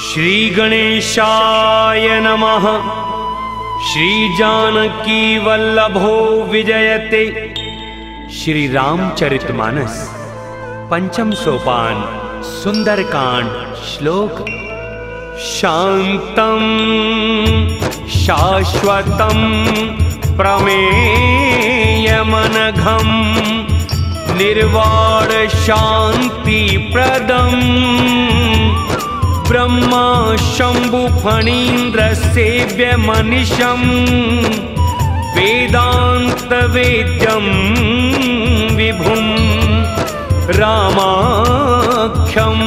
श्री गणेशाय नमः। श्री जानकी वल्लभो विजयते। श्री रामचरितमानस पंचम सोपान सुंदरकांड श्लोक। शांतं शाश्वतं प्रमेयमनघं निर्वाण शांति प्रदं ब्रह्मा शंभु फणीन्द्र सेव्य मनीषं वेदांत वेद्यं विभुं रामाख्यं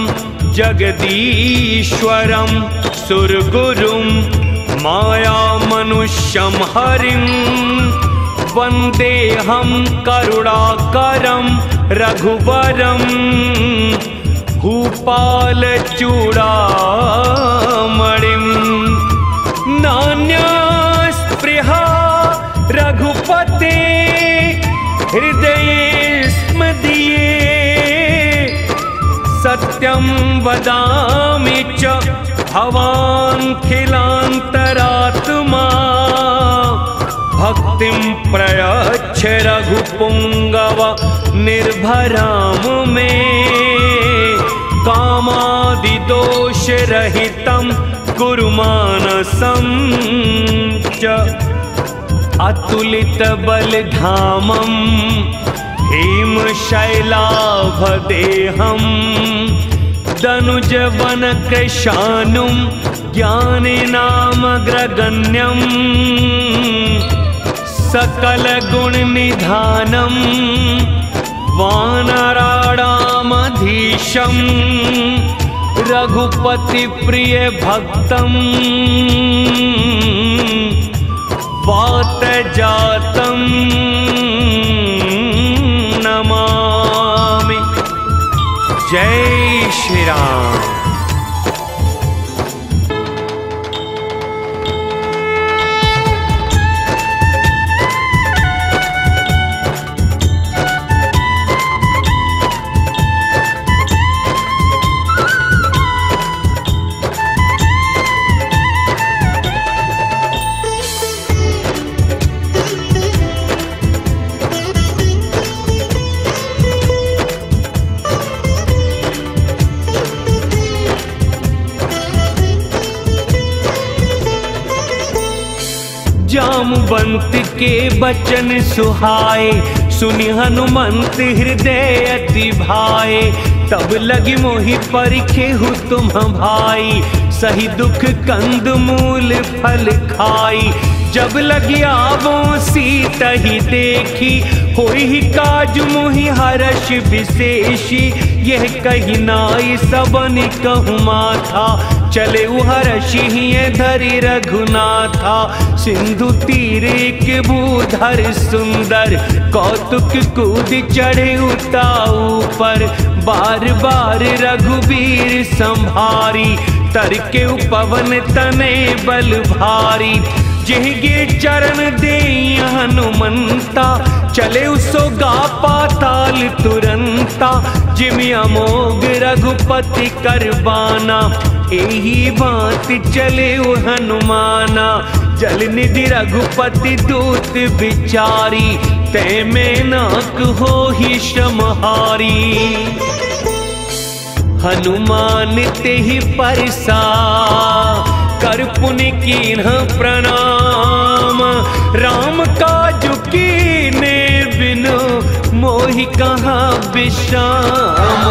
जगदीश्वरं सुरगुरुं माया मनुष्यं हरिं वन्देऽहं करुणाकरं रघुवरं भूपालचूडामणिं नान्यस्पृहा रघुपते हृदये स्मदीये सत्यं वदामि च भवान्खिलान्तरात्मा भक्तिं प्रयच्छ रघुपुङ्गव निर्भरां मे कामादिदोषरहितं कुरु मानसं च अतुलितबलधामं हेमशैलाभदेहं दनुजवनकृशानुं ज्ञानिनामग्रगण्यं सकलगुणनिधानं वानराणामधीशं रघुपतिप्रियभक्तं वातजातं नमामि। जय श्री राम। जामवंत के बचन सुहाए सुनि हनुमंत हृदय अति भाए। तब लगी मोहि परिखेहु तुम भाई सही दुख कंद मूल फल खाई। जब लगी आवो सीता ही देखी होई ही काज मोहि हर्ष विशेषी। यह कही नाई सबनि कहु माथा चले हर्षि धरि रघुनाथा। सिंधु तीरे के भूधर सुंदर कौतुक कूद चढ़े उताऊ पर। बार बार रघुबीर संभारी तरके पवन तने बल भारी। जिहगे चरण दे हनुमंता चले सोगा पाताल तुरंता। जिमि अमोघ रघुपति करबाना एही बात चले हनुमाना। जल निधि रघुपति दूत बिचारी तै में नाक हो ही श्रमहारी। हनुमान ते ही परसा कर पुनि कीन्ह प्रणाम। राम काज कीने बिनु मोहि कहाँ विश्राम।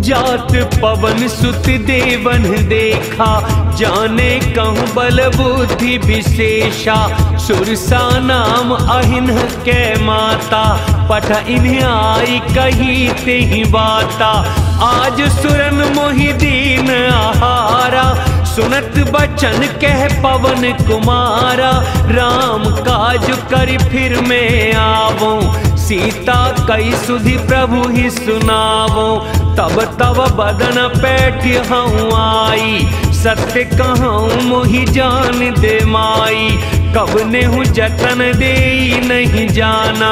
जात पवन सुत देवन देखा जाने कहूँ बल बुद्धि विशेषा। सुरसा नाम अहिन्ह के माता पठ इन्हें आई कही ते ही बाता। आज सुरन मोहि दीन आहारा सुनत बचन कह पवन कुमारा। राम काज कर फिर मैं आवो सीता कई सुधि प्रभु ही सुनावो। तब तब बदन पैठ हूँ आई सत्य कहूँ मोहि जान दे माई। कब नेहु जतन दे नहीं जाना,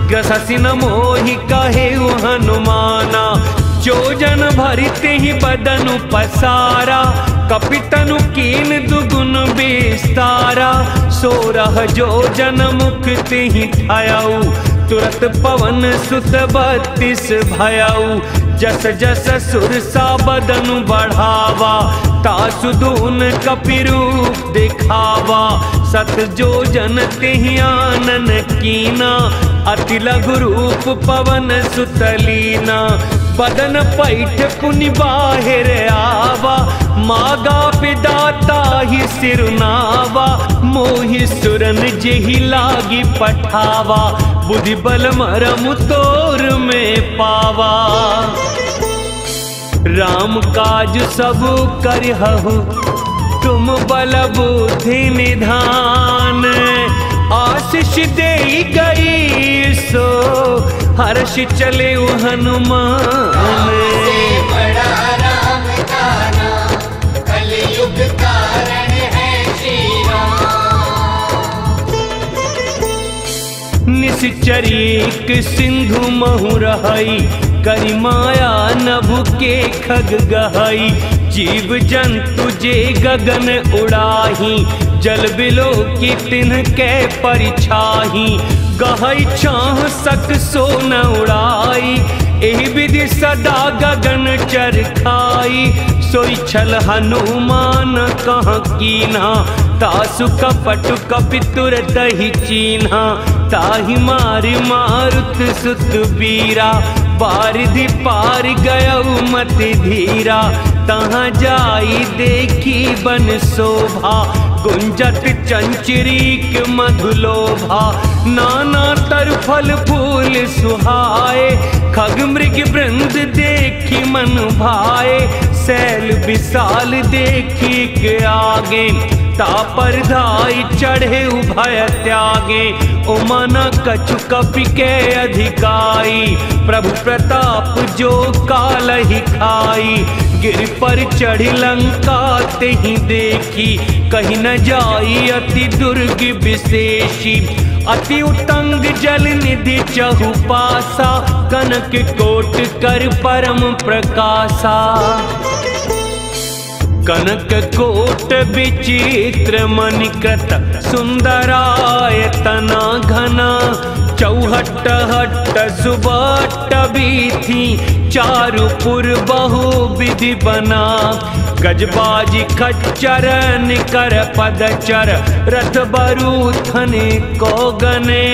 ग्रससि न मोहि कहे हनुमाना। जो जन भरते ही बदन पसारा, कपितनु कीन दुगुन विस्तारा। 16 जो जन मुख तेहि ठायऊ, तुरत पवन सुत 32 भयऊ। जस जस सुरसा बदन बढ़ावा, तासु दून कपि रूप दिखावा। 7 जो जन तेहि आनन कीना, अति लघु रूप पवन सुत लीना। बदन पैठ पुनि बाहिर आवा, मागा पिदाता ही सिरुनावा। मोहि सुरन जेहि लागी पठावा, बुद्धि बल मरमु तोर में पावा। राम काज सब करहु, तुम बल बुद्धि निधान। आशीष दे गई सो, हर्ष चले हनुमान। बड़ा राम का नाम, कलयुग कारण है श्री राम। निश्चरीक सिंधु महु रहई, करि माया नभु के खग गहई। जीव जंतु जे गगन उड़ाही, जल बिलो की तिन्ह के परिछाही। गहई छाह सक सो न उड़ाई, एहि विधि सदा गगन चरखाई। सोई छल हनुमान कहाँ कीन्हा, तासु कपट कपि तुरत ही चीन्हा। ताहि मारि मारुत सुत बीरा, बारिधि पार गयउ मति धीरा। तहाँ जाई देखी बन शोभा, गुंजत चंचरीक मधुलोभा। नाना तर फल फूल सुहाए, खग मृग वृंद देखी मन भाए। शैल विशाल देखी के आगे, तापर धाई चढ़े उभय त्यागे। उमना कछु कपि के अधिकाई, प्रभु प्रताप जो काल ही खाई। गिर पर चढ़ी लंका तेहि देखी, कहीं न जाई अति दुर्ग विशेषी। अति उतंग जल निधि चहुपासा, कनक कोट कर परम प्रकाशा। कनक कोट विचित्र मणिकृत, सुंदरायतना घना। चौहट्ट हट्ट सुबट्ट बीथी, चारुपुर बहु विधि बना। गजबाजी खच्चर निकर पदचर, रथ बरूथन को गने।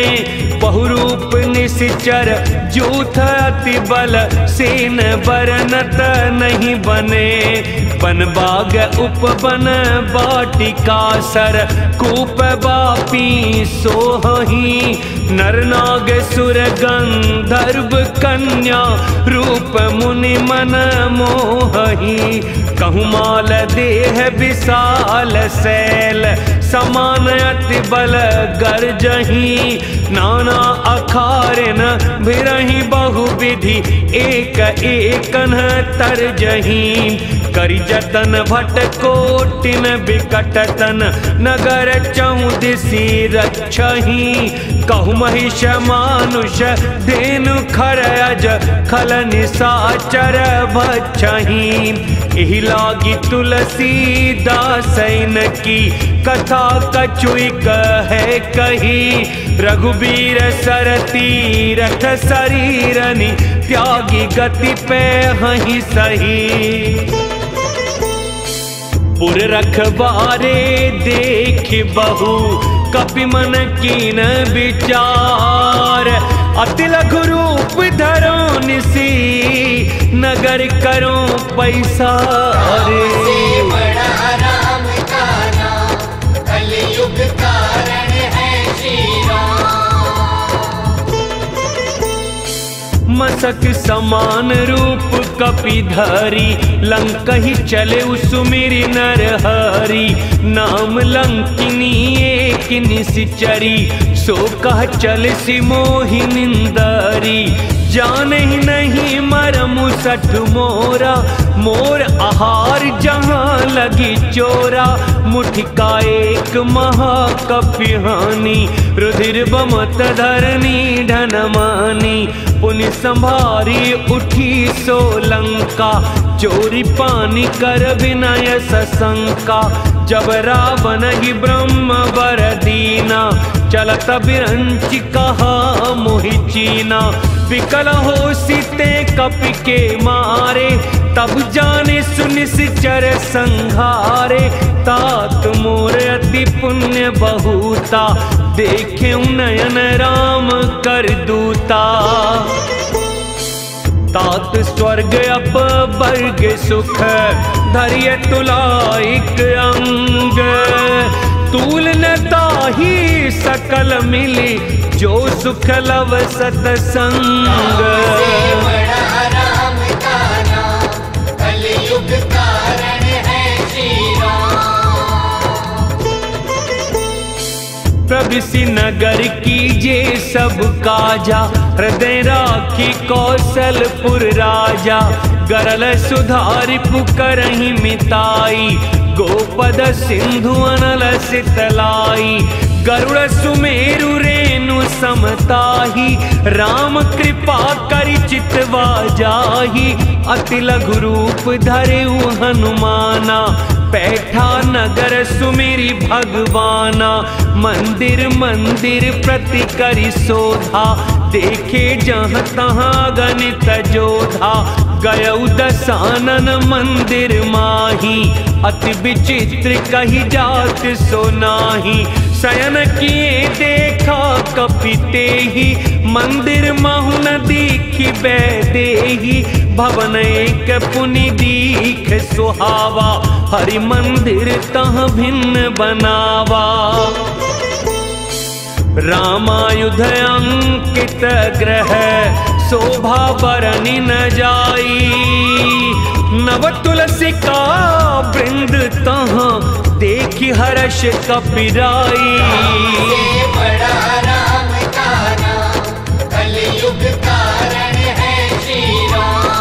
बहुरूप निश्चर जूथ अति बल, सेन बरनत नहीं बने। बन बाग उपवन बाटिका सर, कूप बापी सोहही। नर नाग सुर गंधर्व कन्या, रूप मुनि मन मोहही। कहूँ माल देह विशाल शैल, समान अति बल गर्जही। नाना अखारिन भिरहि बहु विधि, एक एकन तरजही। करि जतन भट कोटिन बिकटतन, नगर चौदिसी रक्षही। कहु महिष मानुष धेनु खरज, खल निशाचर भक्षही। एहि लागी तुलसीदासैन की, कथा कछुई कहे कही। रघुबीर सरती रथ शरीरनि, त्यागी गति पे हहि सही। पुर रखबारे देख बहु, कपि मन कीन विचार। अति लघु रूप धरो निसी, नगर करो पैसारे। बड़ा राम का नाम, कलयुग कारण है श्री राम। मसक समान रूप कपि धरी, लंकहि चले सुमिरि नर हरि। नाम लंकिनी एक निश्चरी, सो कह चल सि मोहि निंदरी। जानहि नहीं मरमु सठ मोरा, मोर आहार जहाँ लगी चोरा, मुठिका एक महाकपिहानी, रुधिर बमत धरनी ढनमानी, पुनि संभारी उठी सोलंका, चोरी पानी कर विनय सशंका, जब रावण ही ब्रह्म वर दीना, चलत बिरंच कहा मोहि चीना, विकल हो सीते कपि के मारे, तब जाने सुनिश्चर संघारे, तात मोर अति पुण्य बहुता, देखे नयन राम कर दूता, तात स्वर्ग अप वर्ग सुख, धैर्य तुलाइक अंग, तूल न ताही सकल मिली, जो सुख लव सतसंग। बड़ा राम का नाम, कलयुग कारण है श्री राम। प्रभिसि नगर कीजे सब काजा, हृदय राखी कौशलपुर राजा, गरल सुधारि पुकरहि मिताई, गोपद सिंधु अनल सितलाई, गरुड़ सुमेरु रेणु समताही, राम कृपा करि चितवा जाही, अति लघु रूप धरेउ हनुमाना, बैठा नगर सुमेरी भगवाना, मंदिर मंदिर प्रति करि शोधा, देखे जहाँ तहाँ गणित जोधा, गयउ दसानन मंदिर माही, अति विचित्र कही जात सो नाही, शयन किए देखा कपिते ही, मंदिर महु न दीखि बैदेही, भवन एक पुनि दीख सुहावा, हरि मंदिर तह भिन्न बनावा, रामायुध अंकित ग्रह, शोभा बरनि न जाई, नव तुलसी का वृंद तहाँ, देखि हर्ष कपिराई। बड़ा राम का नाम, कलयुग कारण है श्री राम।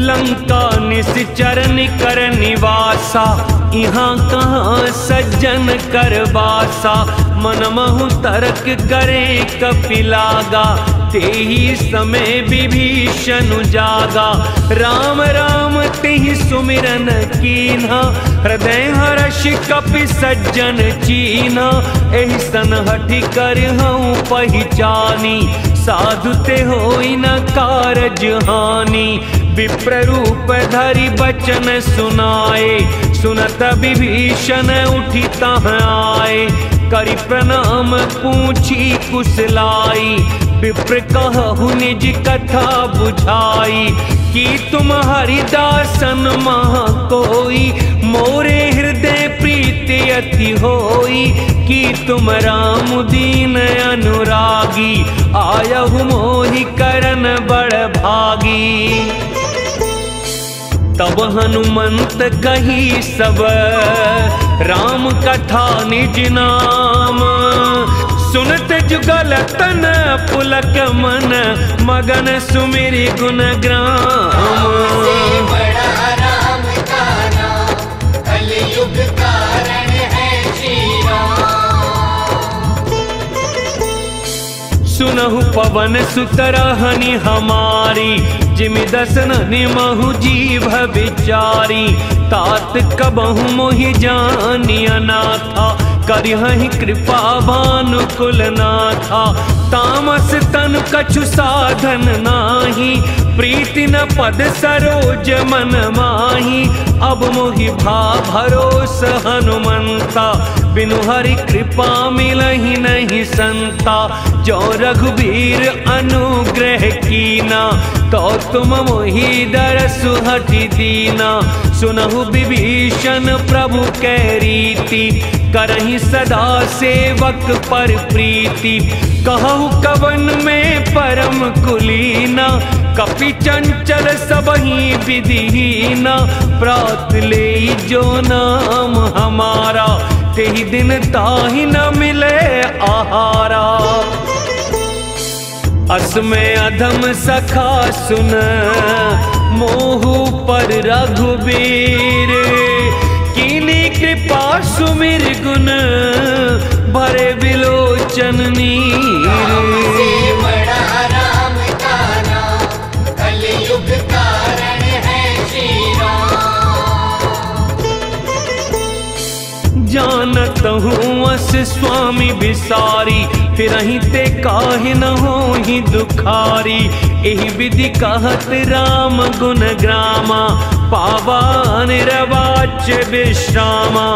लंका निश्चर निकर निवासा, यहाँ कहाँ सज्जन कर बासा, मन महु तर्क करे कपिलागा, तेहि समय विभीषण जागा, राम राम तेहि सुमिरन कीन्हा, हृदय हर्ष कपि सज्जन चीन्हा, एहि सन हठि कर हऊँ पहिचानी, साधु ते होई न कारज हानि, विप्र रूप धरि बचन सुनाए, सुनत विभीषण उठि तहाँ आए, करि प्रणाम पूछी कुशलाई, विप्र कहु निज कथा बुझाई, कि तुम हरिदासन महा कोई, मोरे हृदय प्रीति अति होई, कि तुम राम दीन अनुरागी, आयहु मोहि करन बड़ भागी। तब हनुमंत कही सब राम कथा निज नाम, सुनत जुगल तन पुलक मन, मगन सुमिरि गुण ग्राम। बड़ा राम का नाम, कलयुग कारण है श्री राम। सुनहु पवन सुत रहनि हमारी, जिमि दसन निमहु जीव विचारी, तात कबहु मोहि जानि अनाथा, करिहहि कृपा भानुकुल नाथा, तामस तन कछु साधन नाही, प्रीति न पद सरोज मन माही, अब मोहि भा भरोस हनुमंता, बिनु हरि कृपा मिलहि नहीं संता, जो रघुबीर अनुग्रह कीना, तो तुम मोहि दरसु हठि दीना, सुनहु विभीषण प्रभु कै रीति, करहि सदा सेवक पर प्रीति, कहु कवन में परम कुलीना, कपि चंचल सबहि विधिहीना, प्रात ले जो नाम हमारा, तेहि दिन ताहि न मिले आहारा। असमय अधम सखा सुन, मोहु पर रघुबीर, कीनी कृपा सुमिर गुण भरे बिलोचन नीर। से बड़ा राम का नाम, कलयुग कारण है श्री राम। जानत हूँ अस स्वामी बिसारी, फिर ते काहे न हो ही दुखारी। एहि विधि कहत राम गुण ग्रामा, पावा निर्वाच्य विश्रामा।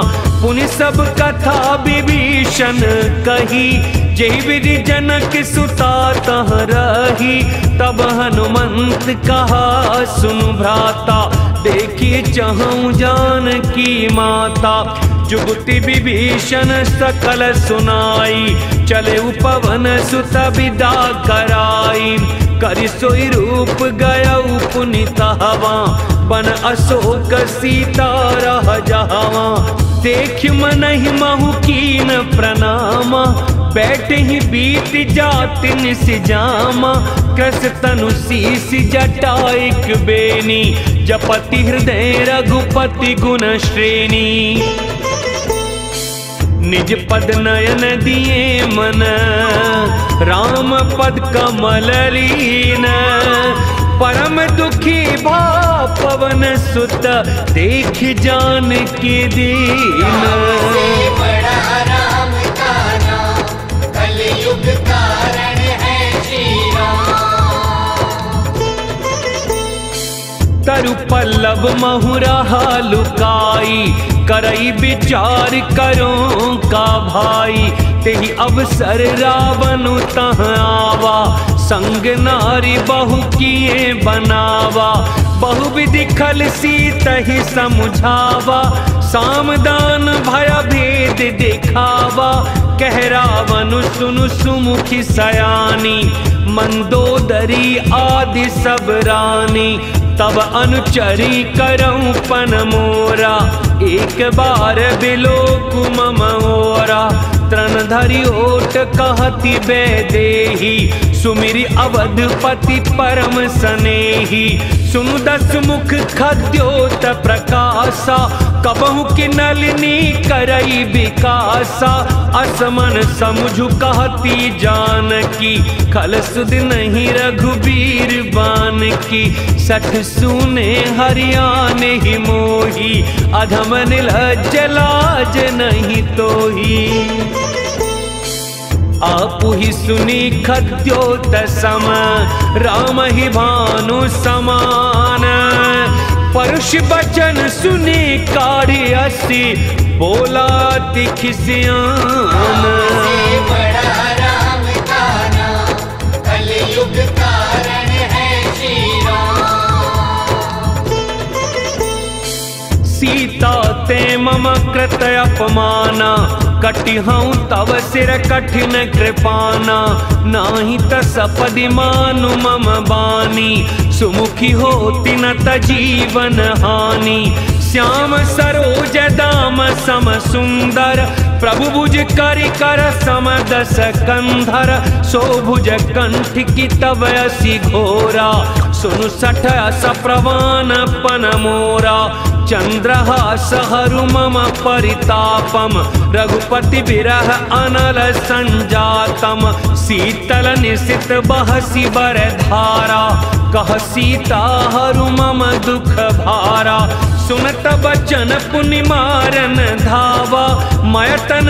पुनि सब कथा विभीषण कही, जेहि विधि जनक सुता तह रही। तब हनुमंत कहा सुनु भ्राता, देखिए चहु जानकी माता। जुगति विभीषण सकल सुनाई, चले पवन सुत विदा कराई। करि सोई रूप गयउ पुनितहवा, बन अशोक सीता रह जहवा। देख मनहि महु कीन प्रणामा, बैठे ही बीत जाति निस जामा। कृस तनु शीस जटाइक बेनी, जपति हृदय रघुपति गुण श्रेणी। निज पद नयन दिए मन, राम पद कमल लीन। परम दुखी भा पवन सुत, देख जानकी दीन। से बड़ा राम का नाम, कलयुग कारण है श्री राम। तरु पल्लव महुरहा लुकाई, करई विचार करो का भाई। तेहि अवसर रावण तह आवा, संग नारी बहु किए बनावा। बहुविधि खल सीतहि समुझावा, सामदान भय भेद दिखावा। कह रावण सुनु सुमुखी सयानी, मंदोदरी आदि सब रानी। तब अनुचरी करऊं पन मोरा, एक बार बिलोकु मम ओरा। तृण धरि ओट कहति वैदेही, सुमिरि अवधपति परम सनेही। सुनु दस मुख खद्योत प्रकाशा, कबहु कि नलिनी करई विकासा। असमन समुझु कहती जानकी, खल सुध नहीं रघुबीर बान की। सठ सूने हरियाने ही मोही, अधम निलज्ज लाज नहीं तोही। आपु ही सुनी खद्योत सम, राम ही भानु समान। परुष बचन सुनी काढ़ी असी, बोला तिखि सियान। से बड़ा राम का नाम, कलयुग कारण है श्री राम। सीता ते मम कृत अपमाना, कटिहऊँ तव सिर कठिन कृपाना। नाही त सपदि मानु मम बानी, सुमुखी होति न त जीवन हानि। श्याम सरोज दाम सम सुंदर, प्रभु भुज करि कर सम दस कंधर। सो भुज कंठ की तब असी घोरा, सुनु सठ अस प्रवान पन मोरा। चंद्रहास हरु मम परितापम, रघुपति विरह अनल संजातम। शीतल निशित बहसी बर धारा, कह सीता हरु मम दुख भारा। सुनत बचन पुनि मारन धावा, मयतन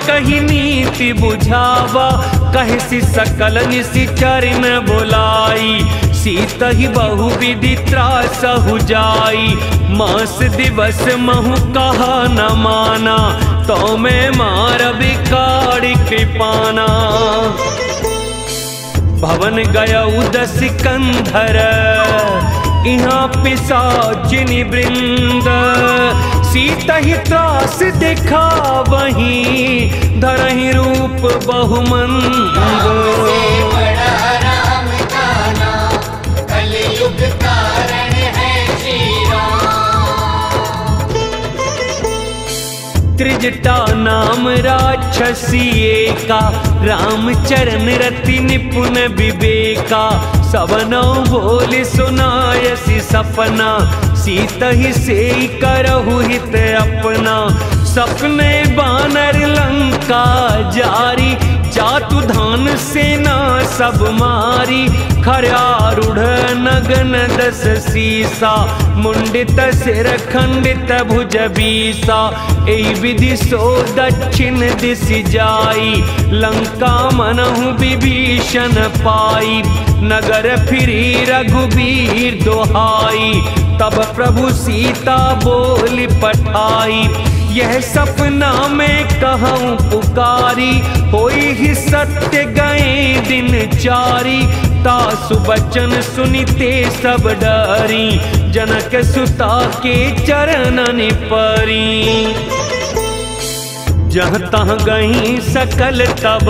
कही नीति बुझावा। कहसी सकल निशिचरिन बुलाई, सीत ही बहु विधि त्रास हो जाई। मास दिवस महु कहा न माना, तो मैं मार बिकाड़ी कृपाना। भवन गया उदस कंधर, यहाँ पिशाचिनी वृंद। सीता ही त्रास दिखा वहीं, धरहि रूप बहुमंद। से बड़ा राम का नाम, कलयुग कारण है श्री राम। त्रिजटा नाम राक्षसी एका, राम चरण रति निपुण विवेका। सबनौ बोली सुनायसी सपना, सीता ही से करहु हित अपना। सपने बानर लंका जारी, जातु धान सेना सब मारी। खरारूढ़ नगन दस सीसा, मुंडित सिर खंडित भुज बीसा। एहि विधि सो दक्षिण दिश जाई, लंका मनहु विभीषण पाई। नगर फिरी रघुबीर दोहाई, तब प्रभु सीता बोली पठाई। यह सपना में कहूँ पुकारी, होई ही सत्य गए दिन चारी। तासु बचन सुनिते सब डरी, जनक सुता के चरणन परी। जहाँ तहाँ गई सकल तब,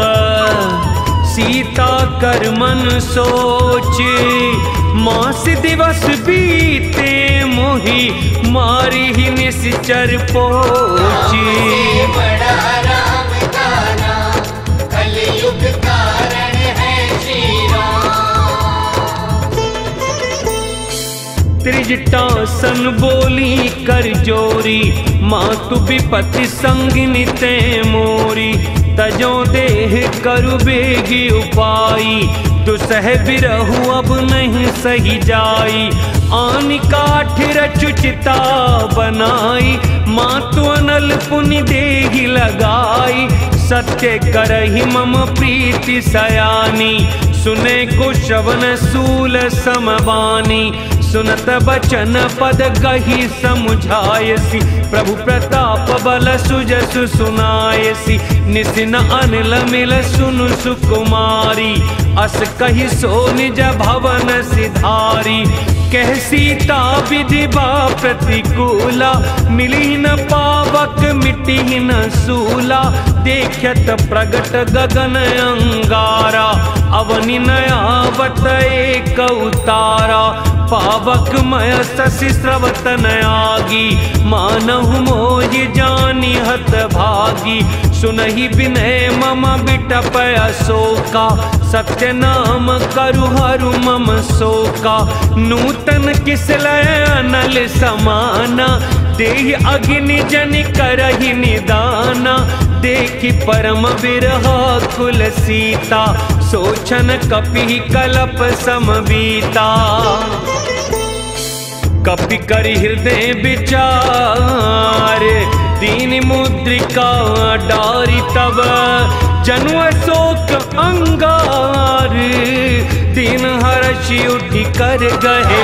सीता कर मन सोच। मास दिवस बीते मोहि, मारी ही निश्चर पोची। बड़ा राम का नाम, कलयुग कारण है श्री राम। त्रिजटासन बोली कर जोरी, मातु विपति संगिनी ते मोरी। तजो देह करु बेगी उपाई, दुसह बिरहु अब नहीं सही जाई। आनि काठ रचुचिता बनाई, मातु अनल पुनि देहि लगाई। सत्य करहि मम प्रीति सयानी, सुने कुशवन सूल समबानी। सुनत बचन पद गही समुझायसी, प्रभु प्रताप बल सुजसु सुनायसी। निसिन अनिल मिल सुनु सुकुमारी, अस कही सो निज भवन सिधारी। कह सीता विधि बा प्रतिकूला, मिली न पावक मिटी न सूला। देखत प्रगट गगन अंगारा, अवनि नयावत एक उतारा। पावक मय शशि स्रवत नयागी, मानहु मोहि जानि हत भागी। सुनहि विनय मम बिटप अशोका, सत्य नाम करु हरु मम शोका। नूतन किसलय अनल समाना, देहि अग्नि जनि करहि निदाना। देखि परम विरह कुल सीता, सोचन कपि कलप समबीता। कपि करि हृदय विचार, दीन मुद्रिका डारी। तब जनु अशोक अंगार, दीन हर्षि उठि कर गए।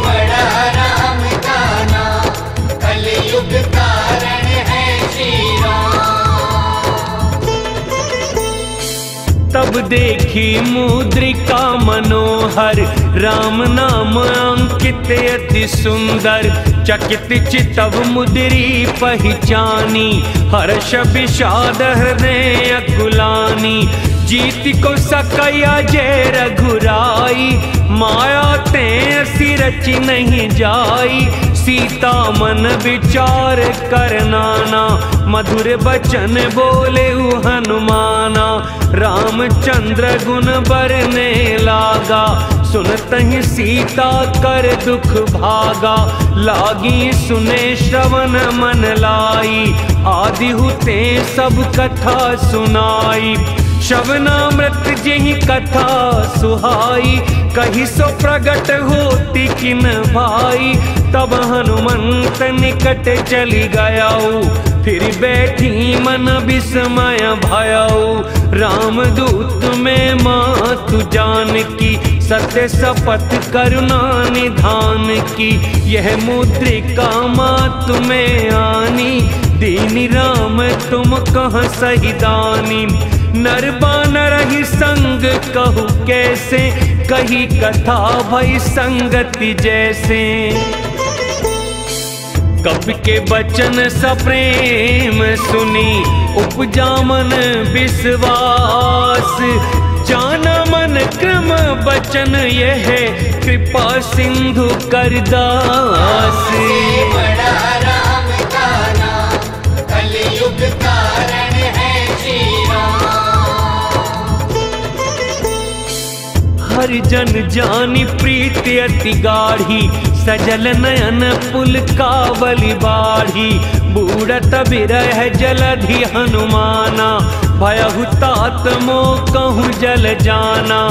बड़ा राम का नाम, कलयुग कारण है श्री राम। तब देखी मुद्रिका मनोहर, राम नाम अंकित अति सुंदर। चकित चितव मुद्री पहचानी, हर्ष विषाद हृदय अकुलानी। जीत को सकया जय रघुराई, माया ते असी रचि नहीं जाई। सीता मन विचार कर नाना, मधुर बचन बोले हनुमाना। रामचंद्र गुण बरने लागा, सुनतहि सीता कर दुख भागा। लागी सुने श्रवण मन लाई, आदि हुते सब कथा सुनाई। श्रवणामृत जेहि कथा सुहाई, कही सो प्रगट होती किन भाई। तब हनुमंत निकट चली गयाऊ, फिर बैठी मन विस्मय भयाऊ। रामदूत में मातु जानकी, सत्य शपथ करुणा निधान की। यह मुद्रिका मातु में आनी, दीनी राम तुम कहाँ सही दानी। नर बानर ही संग कहू कैसे, कही कथा भई संगति जैसे। कपि के बचन सप्रेम सुनी, उपजा मन विश्वास। जाना मन क्रम बचन यह, कृपा सिंधु करदास। बड़ा राम का नाम, कलयुग कारण है श्री राम। हर परिजन जानी प्रीति अति गाढ़ी, सजल नयन पुल कावली बाढ़ी। बूढ़त बिरह जलधि हनुमाना, भयहु तात मो कहूँ जल जाना।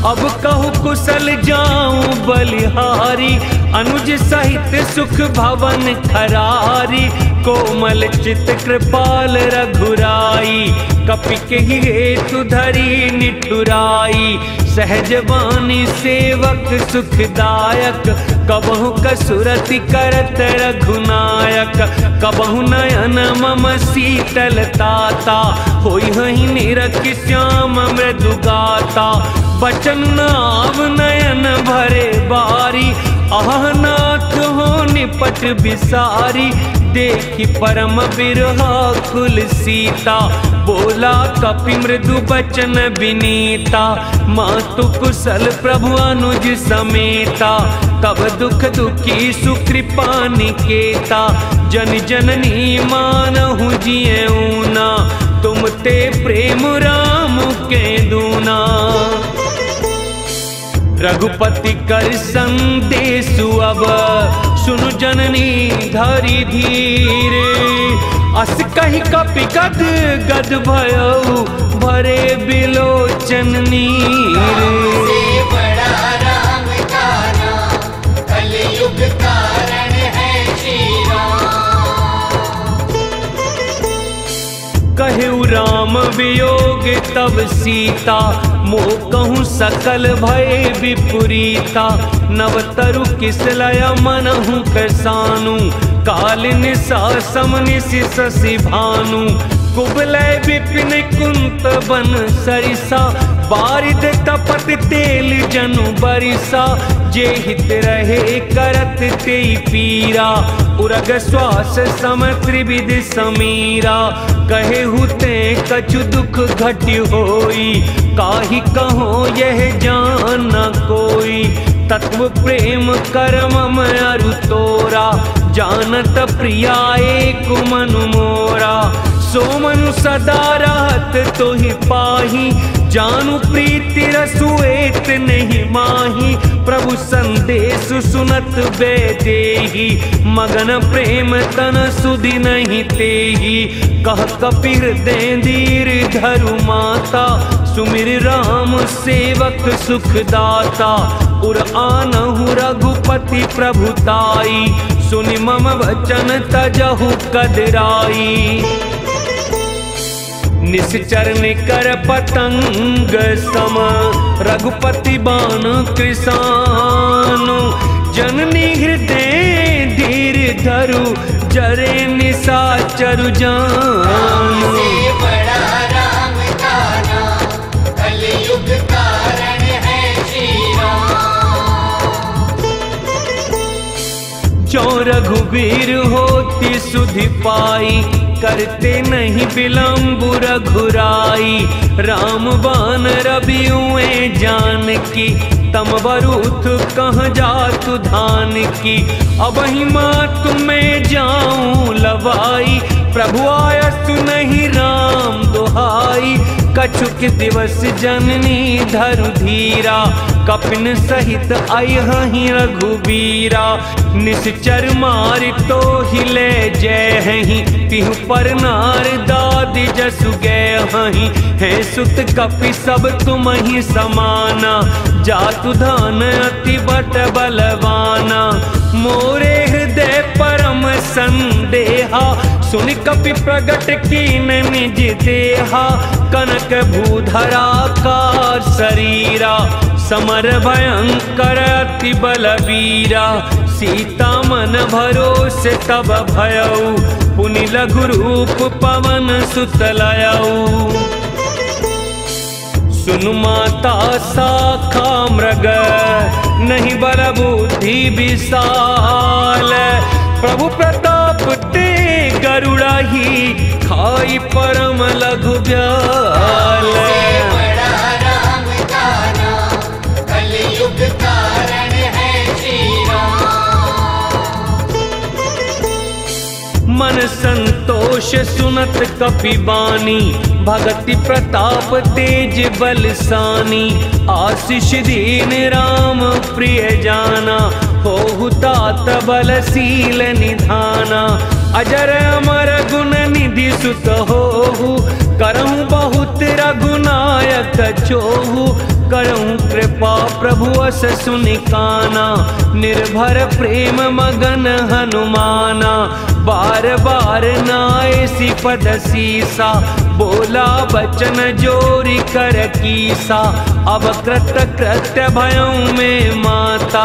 अब कहूँ कुशल जाऊं बलिहारी, अनुज सहित सुख भवन खरारी। कोमल चित कृपाल रघुराई, कपि केहि हेतु धरी निठुराई। सहज वाणी सेवक सुखदायक, कबहु कसुरति करत रघुनायक। कबहु नयन मम शीतल ताता, होई हहि निरख श्याम मृदु गाता। बचन नाव नयन भरे बारी, आह नाथ हो निपट बिसारी। देखी परम बिरहा कुल सीता, बोला कपि मृदु बचन विनीता। मातु कुशल प्रभु अनुज समेता, तब दुख दुखी सुकृपा निकेता। जन जननी मानहु जियऊ ना, तुम ते प्रेम राम के दूना। रघुपति कर संदेशु अब, सुनु जननी धरि धीर। अस कहि कपि गद गद भयऊ, भरे बिलोचन नीर। से बड़ा राम का नाम, कलयुग कारण है श्री राम। कहु राम वियोग तब सीता, मोह कहूँ सकल भय विपुरीता। नवतरु किसलय मनहु कसानु, काल निसा समनिसि शशि भानु। कुबलय विपिन कुंत बन सरिसा, बारिद तपत तेल जनु बरिसा। जे हित रहे करत तेई पीरा, उरग श्वास सम त्रिविध समीरा। कहे हुते कछु दुख घटि होई, काहि कहो यह जान न कोई। तत्व प्रेम करम अरु तोरा, जानत प्रिया एक मनु मोरा। सो मनु सदा रहत तोहि पाही, जानु प्रीति रसु एक नहीं माही। प्रभु संदेश सुनत बेदेही, मगन प्रेम तन सुधि नहीं तेही। कह कपि हृदय धीर धरु माता, सुमिर राम सेवक सुखदाता। उर आनहु रघुपति प्रभुताई, सुनि मम वचन तजहु कदराई। निश्चर निकर पतंग सम, रघुपति बाण कृसानु। जननी हृदय धीर धरु, जरे निशाचरु जानु। से बड़ा राम का नाम, कलयुग कारण है श्री राम। जो रघुवीर होती सुधि पाई, करते नहीं विलम्ब रघुराई। राम बान रबियुए जानकी, तम बरूथ कहाँ जातु धान की। अब ही माँ तुम्हें जाऊं लवाई, प्रभु आयसु नहीं राम दुहाई। कछुक दिवस जननी धरु धीरा, कपिन सहित अयहि रघुबीरा। निश्चर मार तो हिले जय हहीं, तिहु पर नार दादि जसु गए हहीं। है सुत कपि सब तुम ही समाना, जातु धान अति बट बलवाना। मोरे हृदय परम संदेहा, सुनि कपि प्रगट कीन निज देहा। कनक भूधरा कार शरीरा, समर भयंकर अति बलवीरा। सीता मन भरोसे तब भयऊ, पुनि लघु रूप पवन सुतलयऊ। सुनु माता शाखा मृग, नहीं बल बुद्धि विशाल। प्रभु प्रताप ते गरुड़ा ही, खाई परम लघु ब्याल। बड़ा राम का नाम, कलयुग कारण है श्री राम। मन संतोष सुनत कपि बानी, भगति प्रताप तेज बलसानी, आशीष दीन राम प्रिय जाना, होहु तात बलशील निधाना, अजर अमर गुण निधि सुत होहु, करहु बहुत रघुनायक छोहु, करहु कृपा प्रभु अस सुनिकाना, निर्भर प्रेम मगन हनुमाना, बार बार नाय सिपद सीसा, बोला बचन जोरी कर कीसा, अब कृत कृत्य भयं में माता,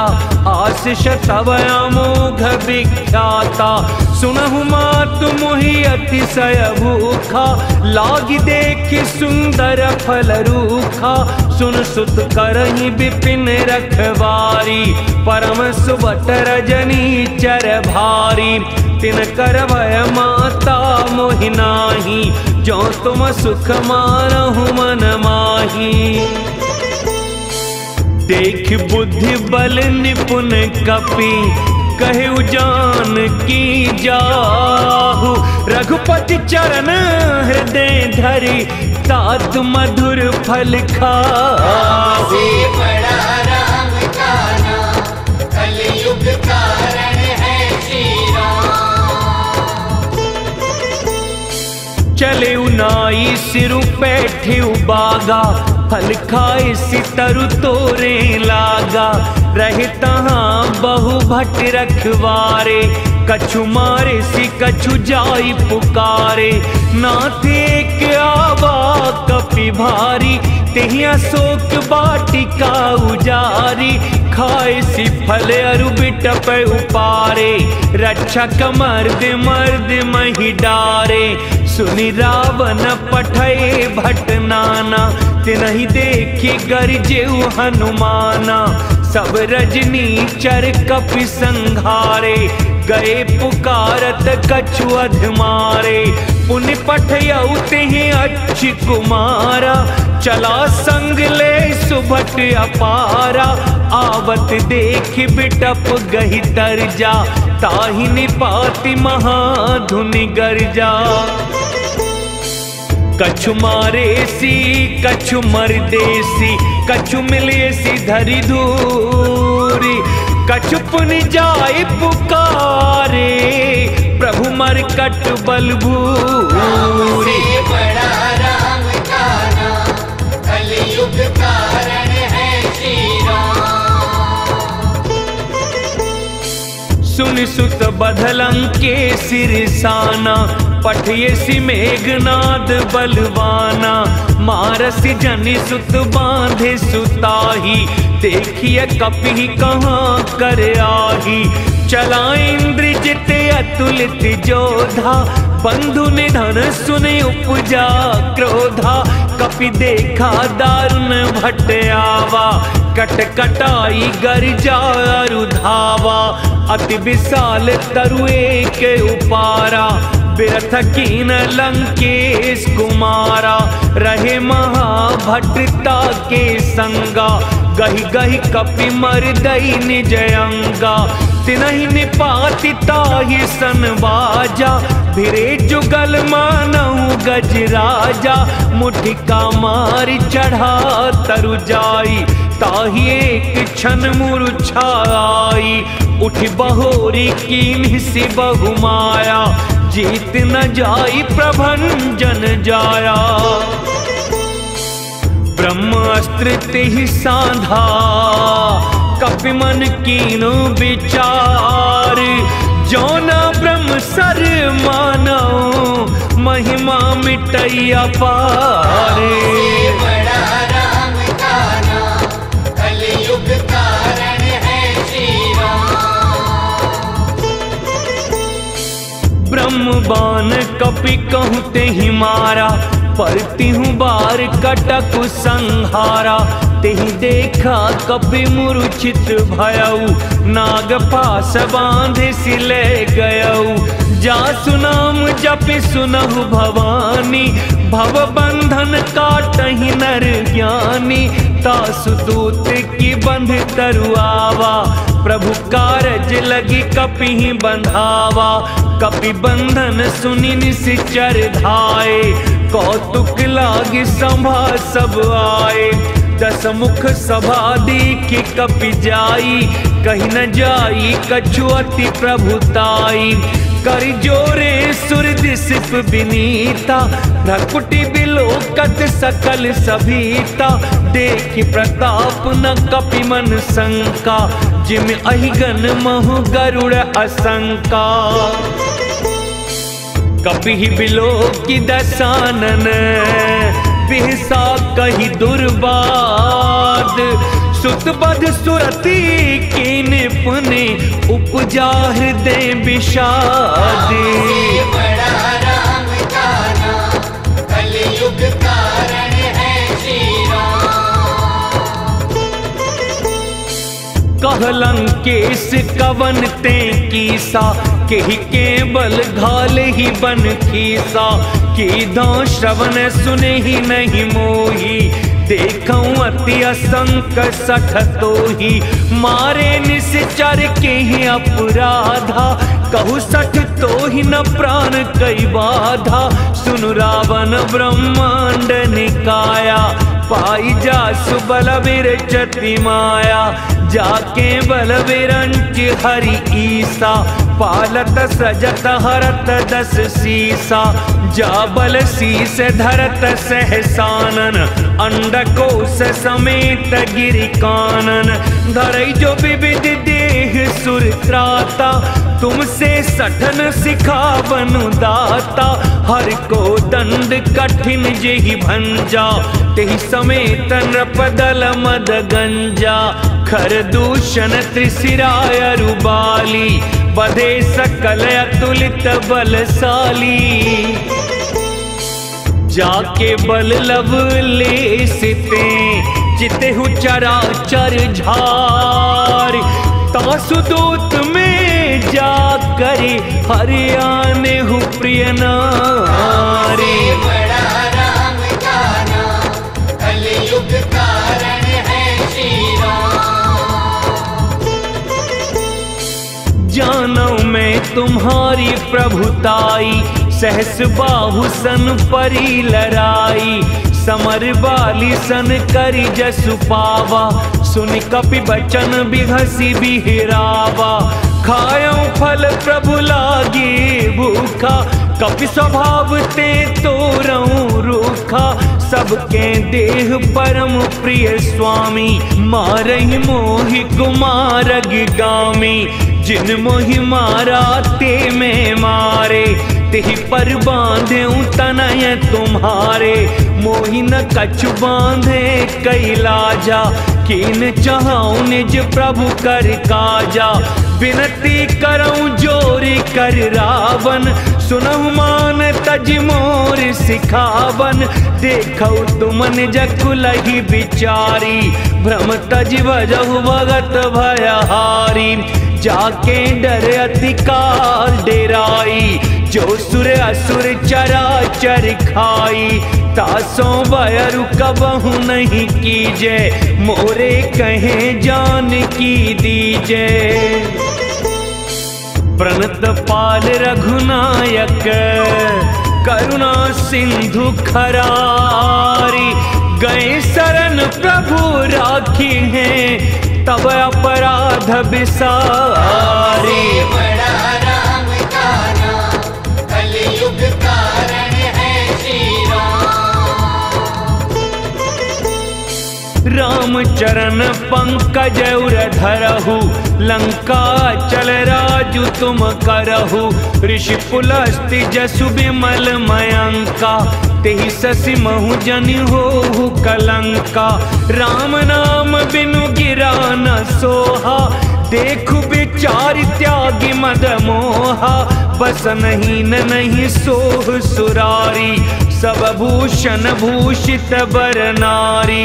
आशीष तब अमोघ विख्याता, सुनहु मातु मोहि अतिशय भूखा, लागी देखि सुंदर फल रूखा, सुन सुत करहि विपिन रखवारी, परम सुबट रजनी चर भारी, तिन कर भय माता मोहि नाही, जो तुम सुख मारहु मन माही। देख बुद्धि बल निपुण कपि, कहु जान की जाहु, रघुपति चरण हृदय धरि, तात मधुर फल खाहु। बड़ा राम जाना, कलयुग कारण है श्री राम। चले उनाई सिरु बैठे बागा, फल खाए सितरु तोरे लागा, रहे तहाँ बहु भट रखवारे, कछु मारे सी कछु जाई पुकारे, नाथ एक आवा कपि भारी, तेहिया शोक बाटिका उजारी, खाए सी फल अरु बिटप उपारे, रक्षक मर्द मर्द मही डारे, सुनि रावण पठय भट नाना, तिनहि देखि गरजेउ हनुमाना, सब रजनी चर कपि संघारे, गए पुकारत कछु अधमारे, पुनि पठयउ तेहि अच्छी कुमारा, चला संग ले सुभट अपारा, आवत देख बिटप गहि तरजा, ताहि निपाति महाधुनि गर्जा, कछु मारे सी कछु मरदेसी, कछु मिले सी धरि दूरी, कछु पुनि जाय पुकारे, प्रभु मरकट बल भूरी। बड़ा राम जाना, कलयुग कारण है श्री राम। सुन सुत बधलंके सिरसाना, पठयसि मेघनाद बलवाना, मारसि जनि सुत बांधे सुताही, देखिए कपि कहाँ कर आही, चला इंद्रजित अतुलित जोधा, बंधु निधन सुनि उपजा क्रोधा, कपि देखा दारुण भट आवा, कट कटाई गर्जा अरुधावा, अति विशाल तरुए के उपारा, बिरथ कीन लंकेश कुमारा, रहे महाभट्टा के संगा, गहि गहि कपि मरदई निज अंगा, तिनहि निपाति ताहि सन बाजा, भिरे जुगल मानहु गज राजा, मुठिका मारि चढ़ा तरु जाई, ताहि एक क्षण मूर्छा आई, उठि बहोरी कीन्हि सि बहु माया, जीत न जाई प्रभंजन जाया, ब्रह्मास्त्र तेहि साधा, कपि मन कीनो विचार, जो न ब्रह्म सर मानो, महिमा मिटैया पारे। बड़ा राम जाना, कलयुग कारण है श्री राम। ब्रह्म बान कपि कहूँ तेहि मारा, परति हूँ बार कटक संहारा, तेहि देखा कपि मूर्छित भयउ, नाग पास बांधे सिले गयउ, जासु नाम जपि सुनहु भवानी, भव बंधन काटहि नर ज्ञानी, तासु दूत की बंध तरुआवा, प्रभु कारज लगी कपि बंधावा, कपि बंधन सुनि निश्चर धाये, कौतुक लागे सभा सब आए। 10 मुख सभा देखी कपि जाई, कहीं न जाई कछु अति प्रभुताई। कर जोरे सुर दिसिप विनीता, भ्रकुटि बिलोकत सकल सभीता। देखि प्रताप न कपि मन शंका, जिम अहिगन महु गरुड़ असंका। कपि बिलोकि दसानन, बिहसा कही दुर्बाद। सुतबध सुरती कीन पुनि, उपजा हृदय विषाद। बड़ा राम का नाम, कलयुग कारण है श्री राम। कहलंकेश कवन ते कीसा, केहि केवल घाल ही बन खीसा। कीधो श्रवण सुने ही नहीं मोही, देखऊं अति असंक सठतो ही। मारे निश्चर के ही अपराधा, कहु सठ तो ही न प्राण कई बाधा। सुनु रावण ब्रह्मांड निकाया, पाई जासु बल विरचति माया। जाके बल विरंच हरि ईसा, पालत सजत हरत 10 सीसा। जा बल शीस धरत सहसानन, अंडकोश समेत गिरि कानन। धरई जो विविध देह सुर त्राता, तुमसे सठन सिखावनु दाता। हर को दंड कठिन जेहि भंजा, तेहि समेत नृपदल मद गंजा। खर दूषण त्रिशिराय रुबाली, बधे सकल अतुलित बलशाली। जाके बल लव ले सिते, चितेहु चराचर झार। तासुदूत में जा करे, हरियाने हु प्रिय नारी। बड़ा राम का नाम, कलयुग कारण है श्री राम। जानौ मैं तुम्हारी प्रभुताई, सहस बाहु सन परी लराई। समर बाली सन करी जसु पावा, सुनि कपि बचन बिहसी बिहरावा। खायौ फल प्रभु लागे भूखा, कपि स्वभाव ते तोरऊं रूखा। सबके देह परम प्रिय स्वामी, मारहि मोहि कुमारग गामी। जिन मोहि मारा ते में मारे, तेहि पर बांधेऊ तनय तुम्हारे। मोहि न कछु बांधे कैलाजा, कीन चाहूं निज प्रभु कर काजा। विनती करऊं जोरी कर रावण, सुनहु मान तज मोर सिखावन। देखौ तुम निज कुलहि बिचारी, भ्रम तज भजहु भगत भयहारी। जाके डर अतिकाल डेराई, जो सुर असुर चराचर खाई। तासों बयरु कबहु नहीं कीजे, मोरे कहे जान की दीजे। प्रणत पाल रघुनायक, करुणा सिंधु खरारी। गए शरण प्रभु राखी हैं, तब अपराध बिसारी। बड़ा राम का नाम, कलयुग कारण है श्री राम। राम चरण पंकज उर धरहु, लंका चल राजु तुम करहु। ऋषि पुलस्ति जसु विमल मयंका, तेहि शशि महु जनि होहु कलंका। राम नाम बिनु गिरा न सोहा, देखु विचार त्यागी मद मोहा। बस नहीं न नहीं सोह सुरारी, सब भूषण भूषित बर नारी।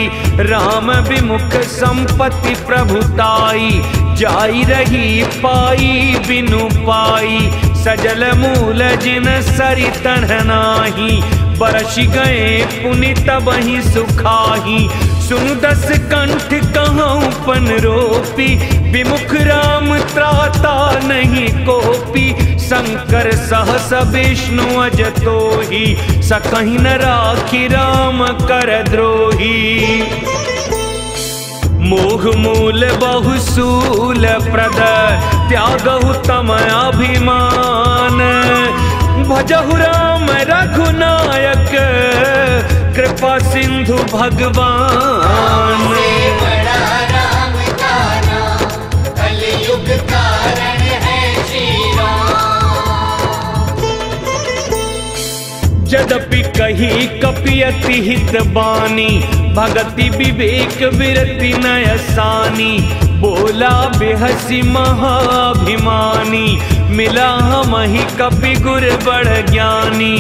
राम विमुख संपत्ति प्रभुताई, जाई रही पाई बिनु पाई। सजल मूल जिन सरि तन नाही, बरस गए पुनि तबहि सुखाही। सुनु 10 कंठ कहूँ पन रोपी, विमुख राम त्राता नहीं कोपी। शंकर सहस विष्णु अजतो ही सकहि न राखी राम कर द्रोही। मोह मूल बहुसूल प्रद त्यागहु तम अभिमान भजहु राम रघुनायक कृपा सिंधु भगवान। बड़ा राम का नाम कलयुग कारण है श्री राम। यद्यपि कही कपियति हित बानी भगति विवेक विरति नयसानी बोला बेहसी महाभिमानी मिला हमहि कपि गुर बड़ ज्ञानी।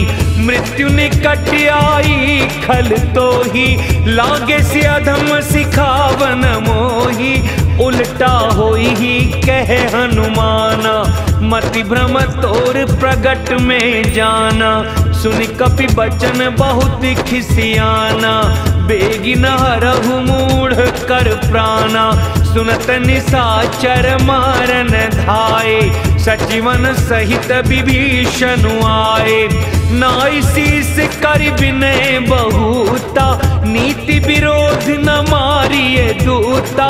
मृत्यु निकट आई खल तो ही लागे से अधम सिखावन मोही उल्टा होई ही कहे हनुमाना मति भ्रम तोर प्रगट में जाना। सुनि कपि बचन बहुत खिसियाना बेगी न हरहु मूढ़ कर प्राणा। सुनत निशाचर मारन धाये सचिवन सहित विभीषण आए। नाई शीस कर विनय बहुता नीति विरोध न मारिए दूता।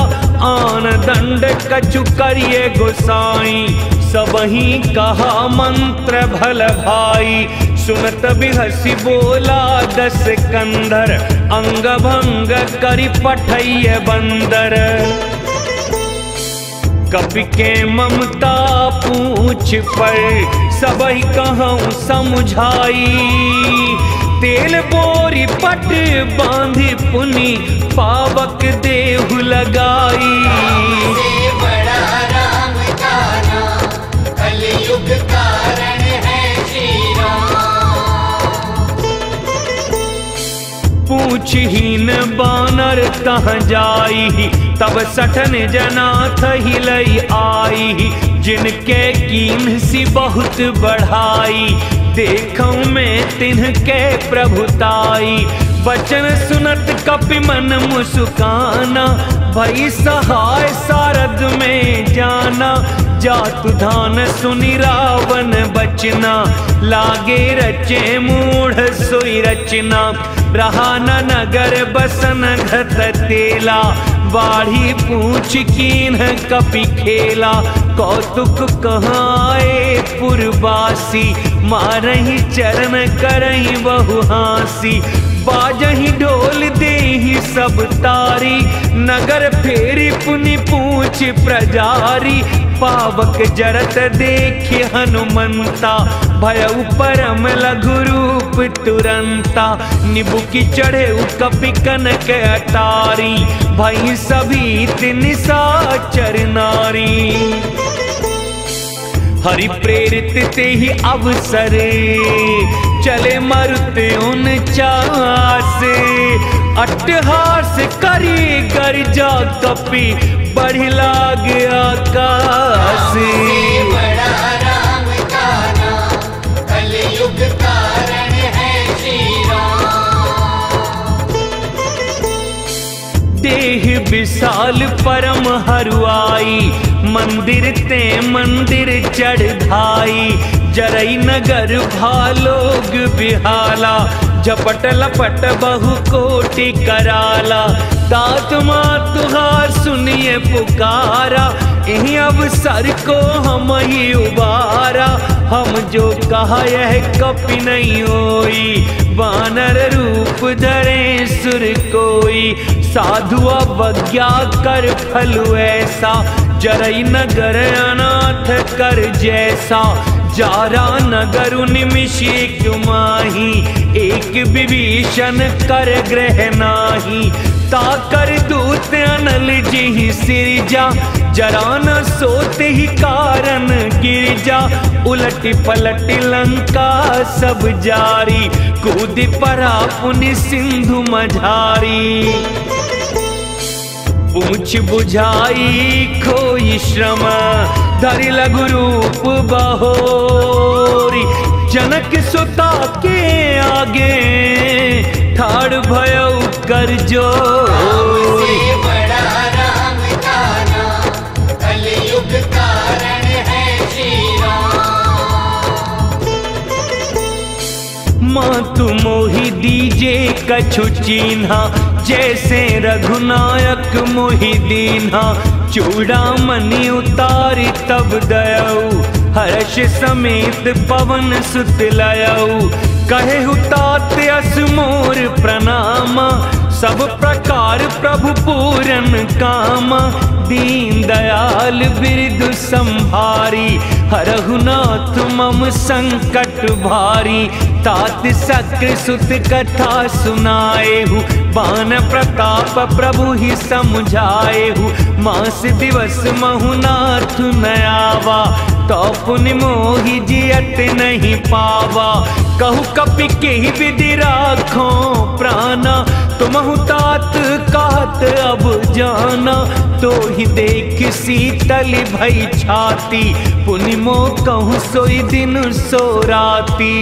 आन दंड कछु करिए गोसाई सबही कहा मंत्र भल भाई। सुनत बिहसी बोला दस कंधर अंग भंग करि पठैय बंदर। कपि के ममता पूछ पर सबहि कहूँ समझाई। तेल बोरी पट बांधी पुनि पावक देहु लगाई। बड़ा राम का नाम कलयुग कारण है श्री राम। पूछहीन बानर तह जाई तब सठन जनाथ हिलई आई। जिनके कीन सी बहुत बढ़ाई देखूं मैं तिनके प्रभुताई। वचन सुनत कपि मन मुस्काना भई सहाय सारद में जाना। जातु धान सुनि रावण बचना लागे रचे मूढ़ सोई रचना। रहा न नगर बसन घत तेला बाढ़ी पूछ कीन कपि खेला। कौतुक कहाए पुरवासी मारही चरण करही बहु हासी। बाजही ढोल देही सब तारी नगर फेरी पुनि पूछ प्रजारी। पावक जरत देखे हनुमंता भयउ परम लघु रूप तुरंता। निबुकी चढ़े कपि कनक अटारी भई सभी निशाचर नारी। हरि प्रेरित ते ही अवसर चले मरुत 49 अट्टहास करी गर्जा कपि बढ़ी लाग आकाश। बड़ा राम का नाम कलयुग कारण है श्री राम। देह विशाल परम हरुआई मंदिर ते मंदिर चढ़ाई। जरई नगर भालोग बिहाला झपट लपट बहु कोटि कराला। तात मातुहार सुनिए पुकारा यही अवसर को हम ही उबारा। हम जो कहा यह कपि नहीं होई वानर रूप धरे सुर कोई। साधु अवज्ञा कर फल ऐसा जरई नगर अनाथ कर जैसा। जारा नगर निमिषे कुमाही एक विभीषण कर ग्रह नाही। ताकर दूत अनल जी सिरजा जरा न सोते ही कारण गिरजा। उलट पलट लंका सब जारी कूद परा पुनि सिंधु मझारी। पूछ बुझाई खोई श्रम धरि लघु रूप बहोरी। जनक सुता के आगे ठाड़ भयउ कर जोरी। बड़ा राम का नाम कलयुग कारण है श्री राम। मातु मोहि दीजे कछु चीन्हा, जैसे रघुनायक मोहि दीन्हा। चूड़ामणि उतारी तब दयऊ, हर्ष समेत पवन सुत लयऊ। कहेहु तात अस मोर प्रणामा, सब प्रकार प्रभु पूरन कामा। दीन दयाल बिरदु संभारी, हरहु नाथ मम संकट भारी। तात सक्र सुत कथा सुनाएहु, बान प्रताप प्रभु ही समझाएहु। मास दिवस महु नाथ न आवा, तो पुनि मोहि जियत नहीं पावा। कहु कपि के विधि राखो प्राणा, तुमहु तात कहत अब जाना। तो ही देख शीतल भई छाती, पुनि मो कहूँ सोई दिन सो राती।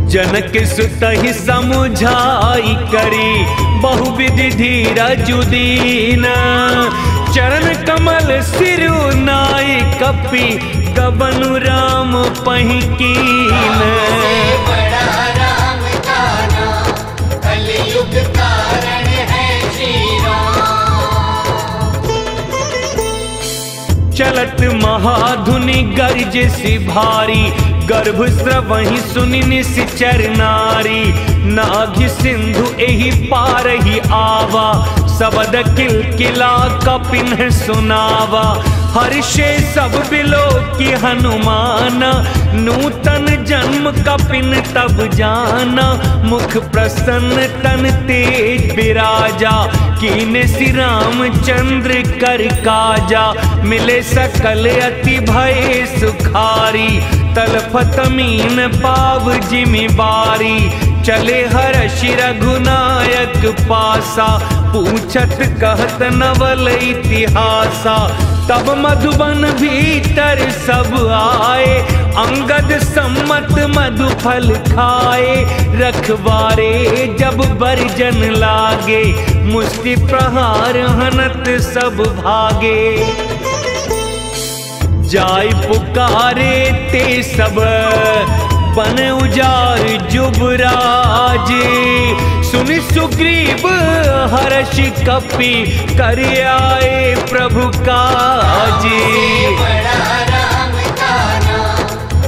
जनक सुत ही समुझाई करी, बहुविधि धीरज दीन। चरण कमल सिरु नाई कपि, गबनु राम पहिकीन। बड़ा राम का नाम, कलयुग कारण है श्री राम। चलत महाधुनि गर्ज सी भारी, गर्भ स्रवहि सुनि निश्चर नारी। नाभि सिंधु एहि पार ही आवा, सबद किलकिला कपिन सुनावा। हर्षे सब बिलो की हनुमान, नूतन जन्म कपिन तब जाना। मुख प्रसन्न तन तेज विराजा, कीने श्री रामचंद्र कर काजा। मिले सकल अति भय सुखारी, तलफत मीन पाव जिमि बारी। चले हर्ष रघुनायक पासा, पूछत कहत नवल इतिहासा। तब मधुबन भीतर सब आए, अंगद सम्मत मधु फल खाए। रखवारे जब बरजन लागे, मुष्टि प्रहार हनत सब भागे। जाय पुकारे ते सब, बन उजार जुबराज। सुनि सुग्रीव हर्ष कपि, कर आए प्रभु काज। बड़ा राम का नाम,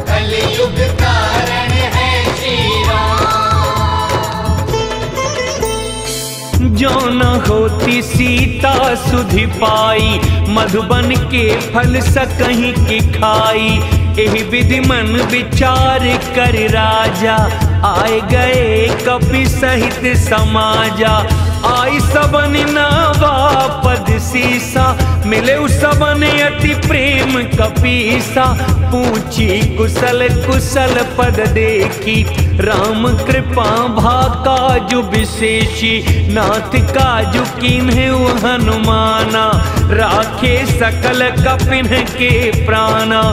कलयुग कारण है श्री राम। जो न होती सीता सुधि पाई, मधुबन के फल सकहीं की खाई। एहि विधि मन विचार कर राजा, आए गए कपि सहित समाजा। आई सबन नावा पद सीसा, मिले सबन अति प्रेम कपीसा। पूछी कुशल कुशल पद देखी, राम कृपा भा काजु विशेषी। नाथ काजु कीन्हे हनुमाना, राखे सकल कपिन के प्राणा।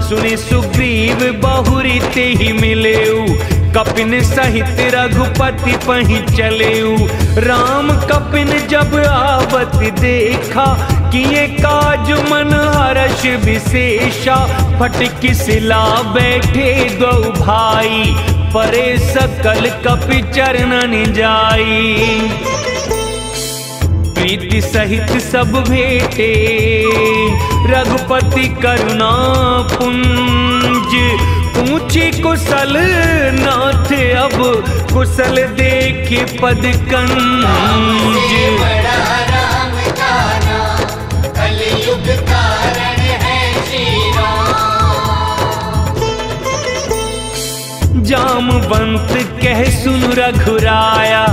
सुनि सुग्रीव बहुरी ते ही मिलेऊ, कपिन सहित रघुपति पहि चलेऊ। राम कपिन जब आवत देखा, किए काज मन हर्ष विशेषा। फटकी सिला बैठे दो भाई, परे सकल कपि चरणन जाई। प्रीति सहित सब भेटे, रघुपति करुणा पुंज। पूछी कुशल नाथ अब, कुशल देखे पद कंज। बड़ा राम का नाम, कलयुग कारण है श्री राम। जामवंत कह सुन रघुराया,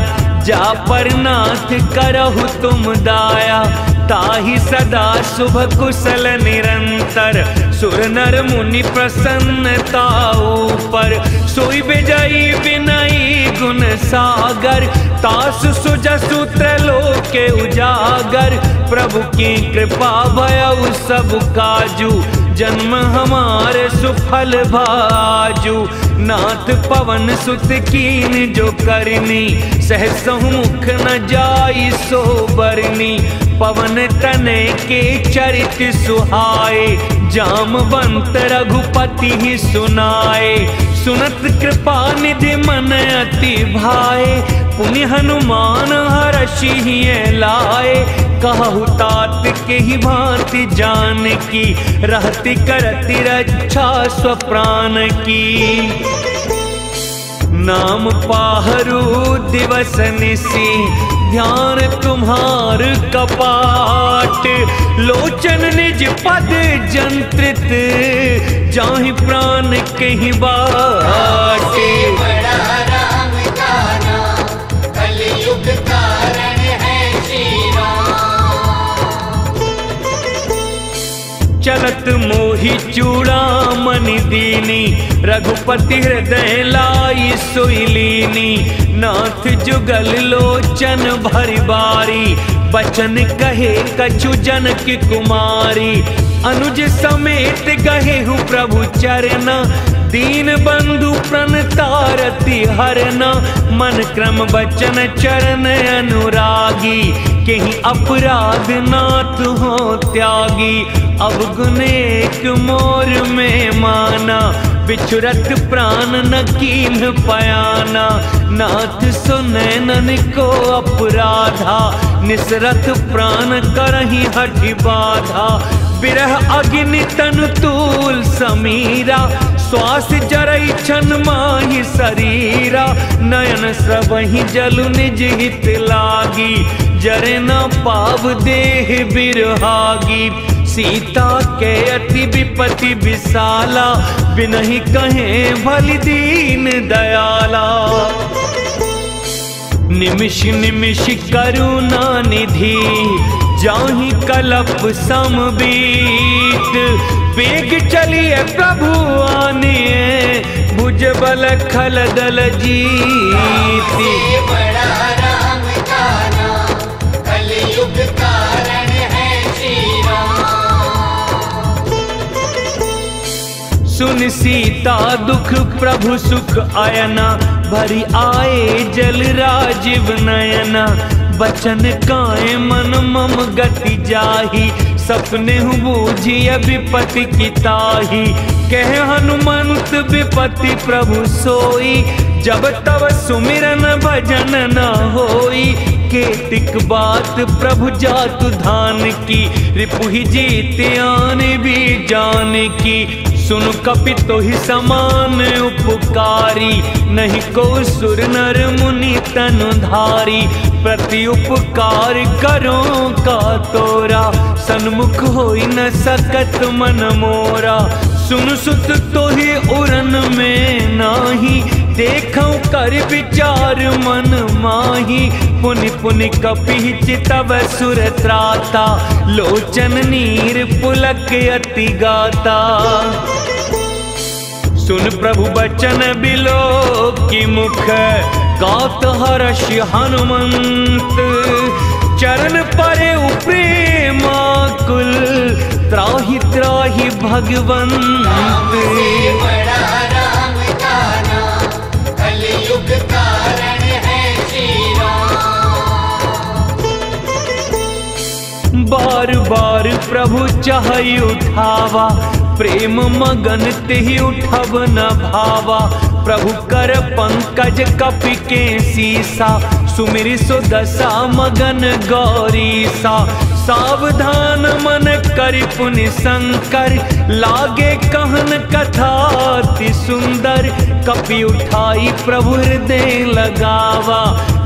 जा पर नाथ करहु तुम दाया। ताहि सदा शुभ कुशल निरंतर, सुर नर मुनि प्रसन्नता ऊपर। सोई विजयी विनयी गुण सागर, तासु सुजसु त्रैलोक्य उजागर। प्रभु की कृपा भयउ सब काजू, जन्म हमारे सुफल भाजू। नाथ पवन सुत कीन जो करनी, सहसहु मुख न जाई सो बरनी। पवन तनय के चरित सुहाए, जामवंत रघुपति ही सुनाए। सुनत कृपा निधि मन अति भाए, पुनि हनुमान हरषि लाए। कहु तात के ही भांति जानकी, रहति करति रक्षा स्वप्राण की। नाम पाहरु दिवस निसी, ध्यान तुम्हार कपाट। लोचन निज पद जंत्रित, जाहि प्राण कहि बाटे। बड़ा राम का नाम, कलयुग कारण है श्री राम। चलत मोहि चूड़ामणि दीनी, रघुपति हृदय लाई सोइलीनी। नाथ जुगल लोचन भरि बारी, बचन कहे कछु जनक कुमारी। अनुज समेत गहेहु प्रभु चरना, दीन बंधु प्रणतारति हरना। मन क्रम बचन चरण अनुरागी, कहीं अपराध नाथ हो त्यागी। अवगुण एक मोर में माना, बिछुरत प्राण न कीन्ह पयाना। नाथ सुनैनन को अपराधा, निसरत प्राण करहि हठि बाधा। बिरह अग्नि तनु तूल समीरा, श्वास जरई छन माहि शरीरा। नयन स्रवहि जलु निज हित लागी, जरे न पाव देह बिरहागी। सीता के अति विपति विशाला, बिनहि कहे भलि दीन दयाला। निमिष निमिष करुणा निधि, जाहि कलप समबीत। वेग चलिए प्रभु आनिए, भुज बल खल दल जीती। बड़ा राम का नाम, कलयुग कारण है श्री राम। सुन सीता दुख प्रभु सुख आयना, भरी आए जल राजीव नयना। बचन काए मन मम गति जाही, सपने हूँ बूझी विपति की ताही। कह हनुमंत विपति प्रभु सोई, जब तब सुमिरन भजन न होई। केतिक बात प्रभु जातु धान की, रिपुहि जीत आन भी जान की। सुन कपि तोहि समान उपकारी, नहीं को सुर नर मुनि तनु धारी। प्रति उपकार करो का तोरा, सन्मुख होई न सकत मन मोरा। सुन सुत तोहि उरन में नाही, देखौ कर विचार मन माही। पुनि पुनि कपि चितव सुर त्राता, लोचन नीर पुलक अति गाता। सुन प्रभु बचन बिलो की मुख, गात हर्ष हनुमंत। चरण परे प्रेमाकुल, त्राहि त्राहि भगवंत। बड़ा राम का नाम, कलयुग कारण है श्री राम। बार बार प्रभु चाहि उठावा, प्रेम मगन तेहि उठब न भावा। प्रभु कर पंकज कपि के सीसा, सुमिरि सुदशा मगन गौरीसा। सावधान मन करि पुनि शंकर, लागे कहन कथा अति सुंदर। कपि उठाई प्रभु हृदय लगावा,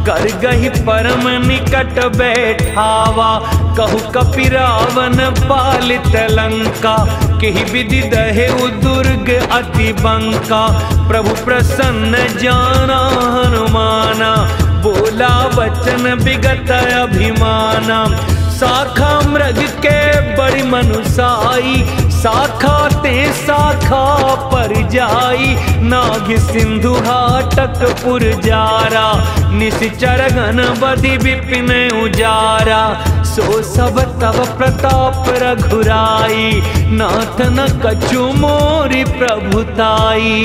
कर गहि परम निकट बैठावा। कहु कपि रावण पालित लंका, केहि विधि दहे दुर्ग अति बंका। प्रभु प्रसन्न जाना हनुमाना, बोला वचन विगत अभिमाना। शाखा मृग के बड़ी मनुसाई, शाखा ते शाखा पर जाई। नाग सिंधु हाटक पुरजारा, निश्चर घन बधि विपिन उजारा। सो सब तव प्रताप रघुराई, नाथ न कछु मोरि प्रभुताई।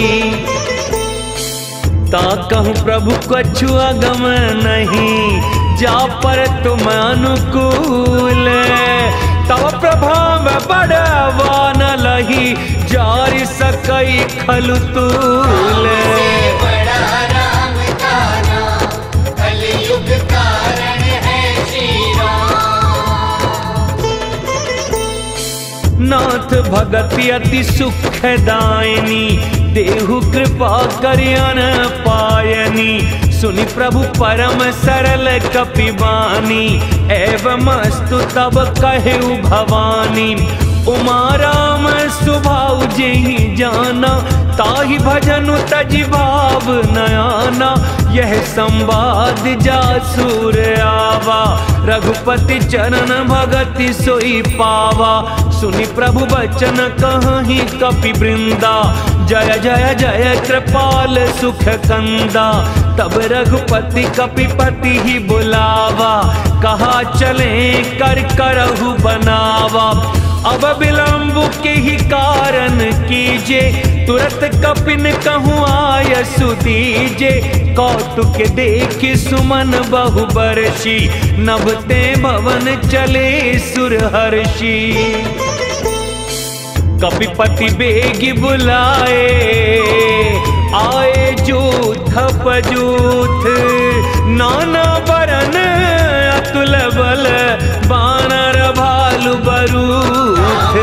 ताकहु प्रभु कछु अगम नहीं, जा पर तुम अनुकूल। तव प्रभाव बड़वा न लही जारि सकई खलु तूल। बड़ा राम का नाम कलयुग कारण है श्री राम। नाथ भगति अति सुखदायिनी देहु कृपा करियन पायनी। सुनि प्रभु परम सरल कपिबानी एवं अस्तु तब कहु भवानी। उमा राम स्वभाव जेहि जाना ताहि भजनु तजि भाव नयाना। यह संवाद जासुर आवा रघुपति चरण भगति सोई पावा। सुनि प्रभु बचन कहि कपि वृंदा जय जय जय कृपाल सुख कंदा। तब रघुपति कपिपति ही बुलावा कहा चले कर करहु बनावा। अब विलंब के ही कारण कीजे तुरत कपिन कहूँ आय सुदीजे। कौतुक देख सुमन बहु बरसी नभते भवन चले सुरहर्षि। कपिपति बेगी बुलाए आए जूथ पजूथ। नाना बरन अतुल बल बानर भालु बरूथ।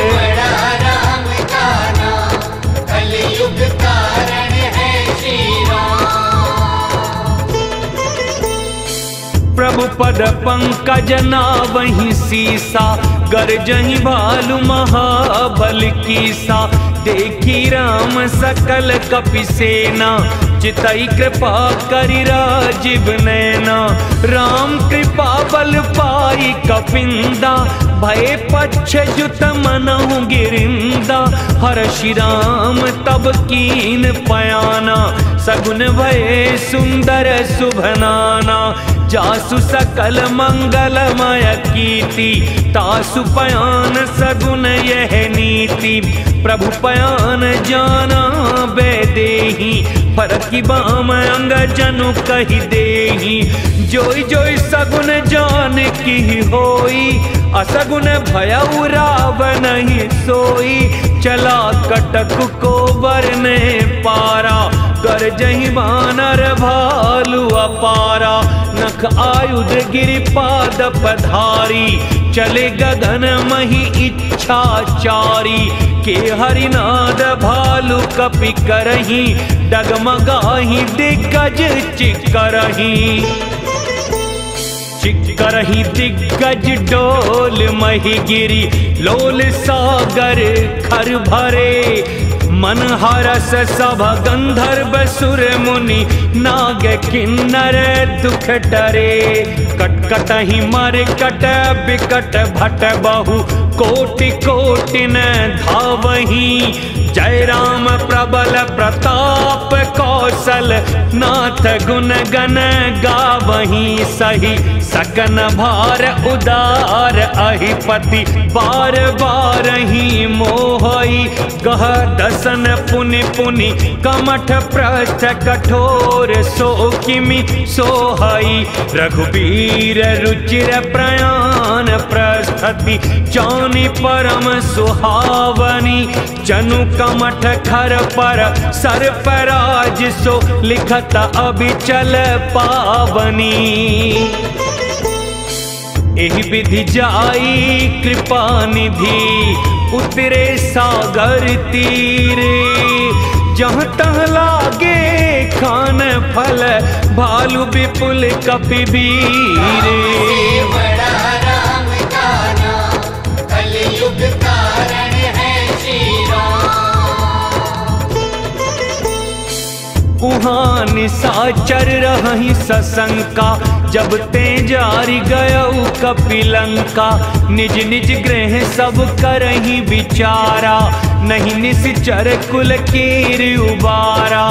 बड़ा राम का नाम कलयुग कारण है श्री राम। प्रभु पद पंकज नावहि सीसा गरजहि भालु महाबल कीसा। देखी राम सकल कपि सेना चितई कृपा करि राजीव नैना। राम कृपा बल पाई कपिंदा भय पक्ष जुत मनहु गिरिंदा। हर्षि राम तब कीन पयाना सगुन भय सुंदर शुभनाना। जासु सकल मंगलमय कीर्ति तासु पयान सगुन यह नीति। प्रभु पयान जाना बेदेही फरकी बाम अंग जनु कहि देही। जोई जोई सगुन जान की होई असगुन भयउ रावण ही सोई। चला कटक को बरने पारा गरजहि बानर भालु अपारा। नख आयुध गिरिपाद पधारी चले गगन मही इच्छाचारी। के हरिनाद भालु कपि करही डगमगाही दिग्गज चिकरही। चिकरही दिग्गज डोल मही गिरी लोल सागर खर भरे। मन हरस सभ गंधर्व सुर मुनि नाग किन्नर दुख डरे। कटकटहि मर कट बिकट भट बहु कोटि कोटि न धावही। जय राम प्रबल प्रताप कौशल नाथ गुण गण गावही। सही सकन भार उदार अहिपति बार बार ही मोहई। गह दसन पुनि पुनि कमठ प्रस्थ कठोर सो किमि सोहई। रघुबीर रुचिर प्रयाण प्रस्थति जानि परम सुहावनी। जनु कमठ खर पर सर पराज सो लिखत अबिचल पावनी। एहि विधि जाई कृपा निधि उतरे सागर तीरे। जहाँ तह लागे खान फल भालु विपुल कपि बीरे। बड़ा राम का नाम कलयुग कारण है श्री राम। उहाँ निशाचर रही सशंका जब ते जारी गयऊ कपिलंका। निज निज गृह सब करही विचारा नहीं निश्चर कुल कीर उबारा।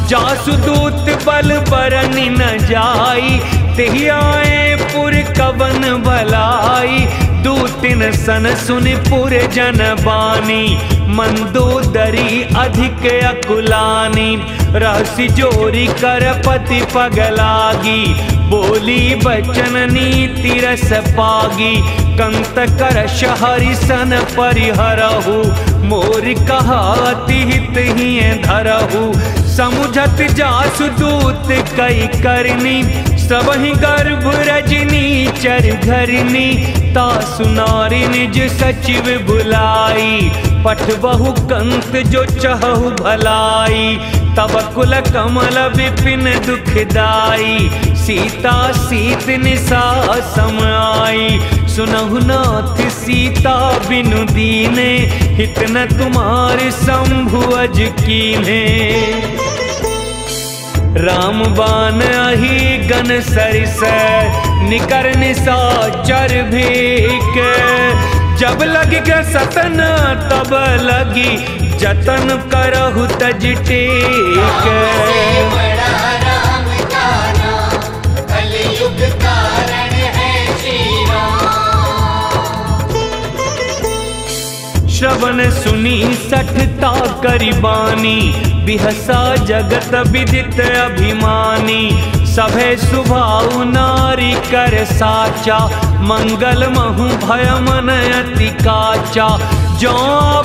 जासुदूत बल बरनि न जाई तेहि आए पुर कवन भलाई। दूतिन सन सुनि पुर जन बानी, मंदोदरी अधिक अकुलानी। रहसी जोरी कर पति पगलागी, बोली बचन नीति रस पागी। कंत कर शहरि सन परिहरहु, मोर कहाति हित ही धरहु। समुझत जासु दूत कई करनी, सबहि गर्भ रजनी चर घरनी। तासु नारी निज सचिव बुलाई, पठबहु कंत जो चहु भलाई। तब कुल कमल विपिन दुखदाई, सीता सीत निसा समाई। सुनहु नाथ सीता बिनु दीने, हित न तुम्हार शंभु अज कीन्हे। राम बान अहि गन सरिस, निकर निशाचर भेक। जब लगी सतन तब लगी, जतन करहु तज टेक। बड़ा राम का नाम, कलयुग कारण है श्री राम। श्रवण सुनी सठता करिबानी, बिहसा जगत विदित अभिमानी। सभे सुभाउ नारी कर साचा, मंगल महु भय मन अति काचा। जो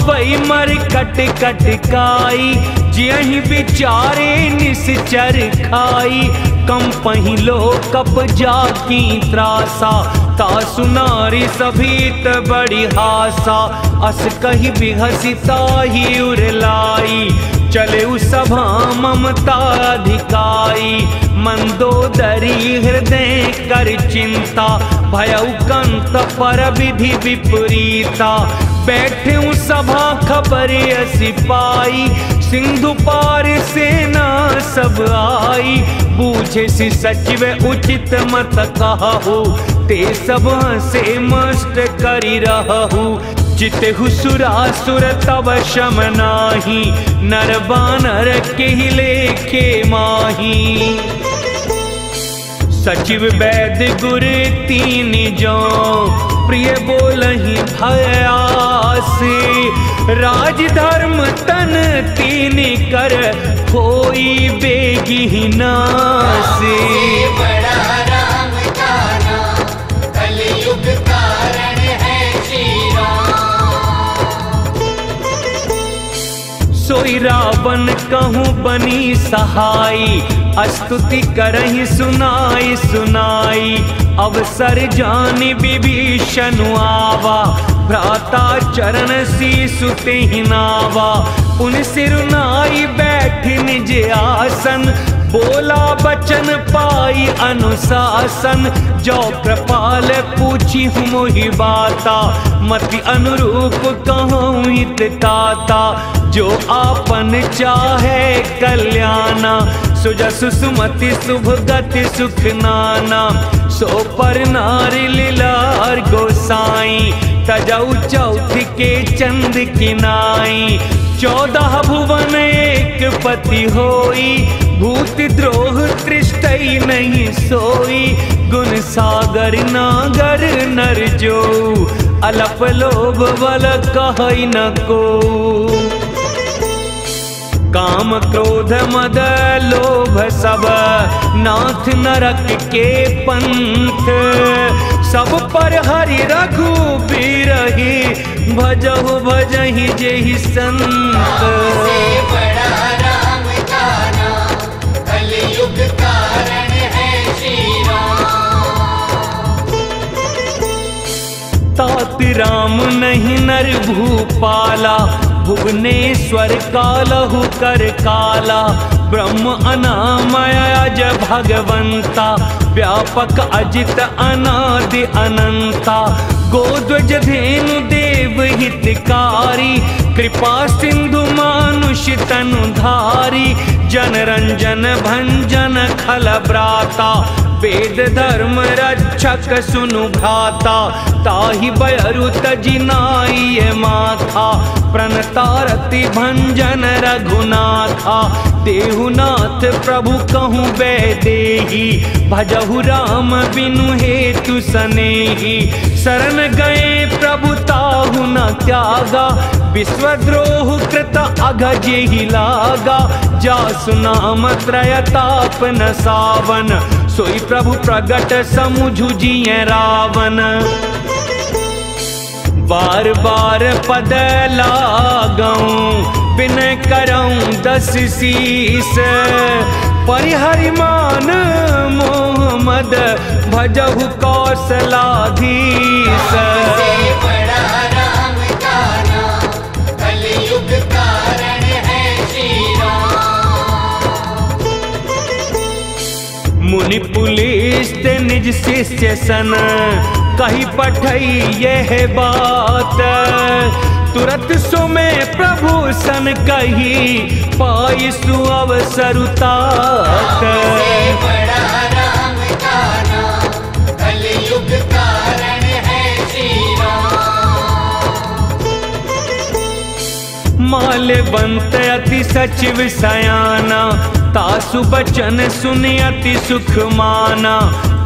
बई मर कट कट काई, जियहि विचारे निश्चर खाई। कम पहिलो कप जाकी त्रासा, तासु नारी सभीत बड़ी हासा। अस कही बिहसिता ही उरलाई, चले सभा ममता अधिकाई। मंदोदरी हृदय कर चिंता, भयउ कंत पर विधि विपरीता। बैठे सभा खबर सिपाई, सिंधु पार सेना सब आई। बूझे सि सचिव उचित मत कहु, ते सब से मस्त करी रहु। जितेहु सुरासुर तब शम नाही, नर बानर के लेखे माही। सचिव वैद्य गुर तीन जो, प्रिय बोलहि भयासे। राज धर्म तन तीन कर, होई बेगी नासे। बड़ा राम का नाम, कलयुग कारण है श्री राम। सोई रावण कहूँ बनी सहाई, स्तुति करहि सुनाई सुनाई। अवसर जानि विभीषण आवा, भ्राता चरण शीसु तेहि नावा। पुन सिरुनाई बैठ निज आसन, बोला बचन पाई अनुशासन। जो कृपाल पूछी मोहि बाता, मति अनुरूप कहूँ हित ताता। जो आपन चाहे कल्याणा, सुजसु सुमति शुभ गति सुख नाना। सो पर नारी लीलार गोसाई, तजऊ चौथ के चंद किनाई। 14 भुवन एक पति होई, भूत द्रोह तृष्टई नहीं सोई। गुण सागर नागर नर जो, अलप लोभ बल कहई न को। काम क्रोध मद लोभ सब, नाथ नरक के पंथ। सब पर हरि रघुबीरहि, भजहु भजहि जेहि संत। बड़ा राम का नाम, कलयुग कारण है श्री राम। तात राम नहीं नर भूपाला, भुवनेश्वर कालहु कर काला। ब्रह्म अनामय अज भगवंता, व्यापक अजित अनादि अनंता। गोध्वज धेनु देव हितकारी, कृपा सिंधु मानुष तनुधारी। जन रंजन भंजन खल ब्राता, वेद धर्म रक्षक सुनु भ्राता, ताहि बयरु तजि नाई माथा। प्रणतारति भंजन रघुनाथा, देहुनाथ प्रभु कहूँ वैदेही। भजहु राम बिनु हेतु सनेही, शरण गए प्रभु ताहु न त्यागा। विश्वद्रोह कृत अघजेहि लागा, जासु नाम त्रयताप न सावन। सोई प्रभु प्रगट समुझु जिय रावण। बार बार पद लागऊं, बिन करऊं 10 शीस। परिहरि मान मोहम्मद, भजहु कौशलाधीश। बड़ा राम का नाम, कलयुग कारण है श्री राम। मुनि पुलिस ते निज शिष्य सन, कही पठई यह बात। तुरत सो में प्रभु सन कही, पाई सु अवसर तात। बड़ा राम का नाम, कलयुग कारण है श्री राम। माल्यवंत अति सचिव सयाना, तासु बचन सुनि अति सुख माना।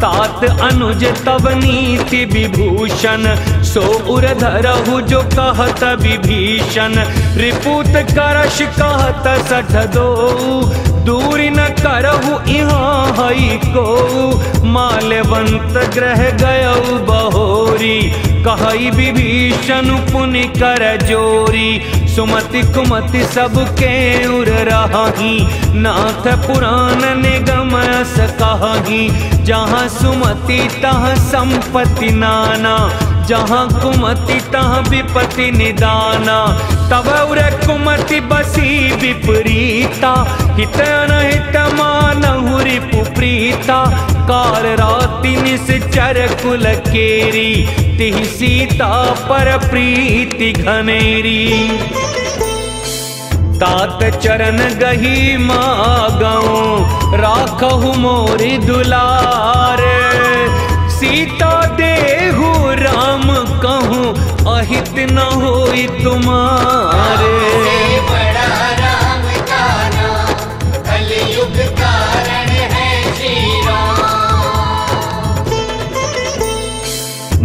तात अनुज तव नीति विभूषण, सो उर धरहु जो कहत विभीषण। रिपुत करश कहत 62, दूरी न करहु यहाँ हई को। माल्यवंत ग्रह गयउ बहोरी, कहई विभीषण पुनि कर जोरी। सुमति कुमति सबके उर रही, नाथ पुराण निगम अस कही। जहाँ सुमति तहाँ संपत्ति नाना, जहाँ कुमति तहाँ विपत्ति निदाना। तब उर कुमति बसी विपरीता, हित अनहित मानहु रिपु प्रीता। काल राति निश्चर कुल केरी, तिहि सीता पर प्रीति घनेरी। तात चरण गही मागऊं, राखहु मोरि दुलारे। सीता देहु राम कहूँ, अहित न होई तुम्हारे। बड़ा राम का नाम, कलयुग कारण है श्री राम।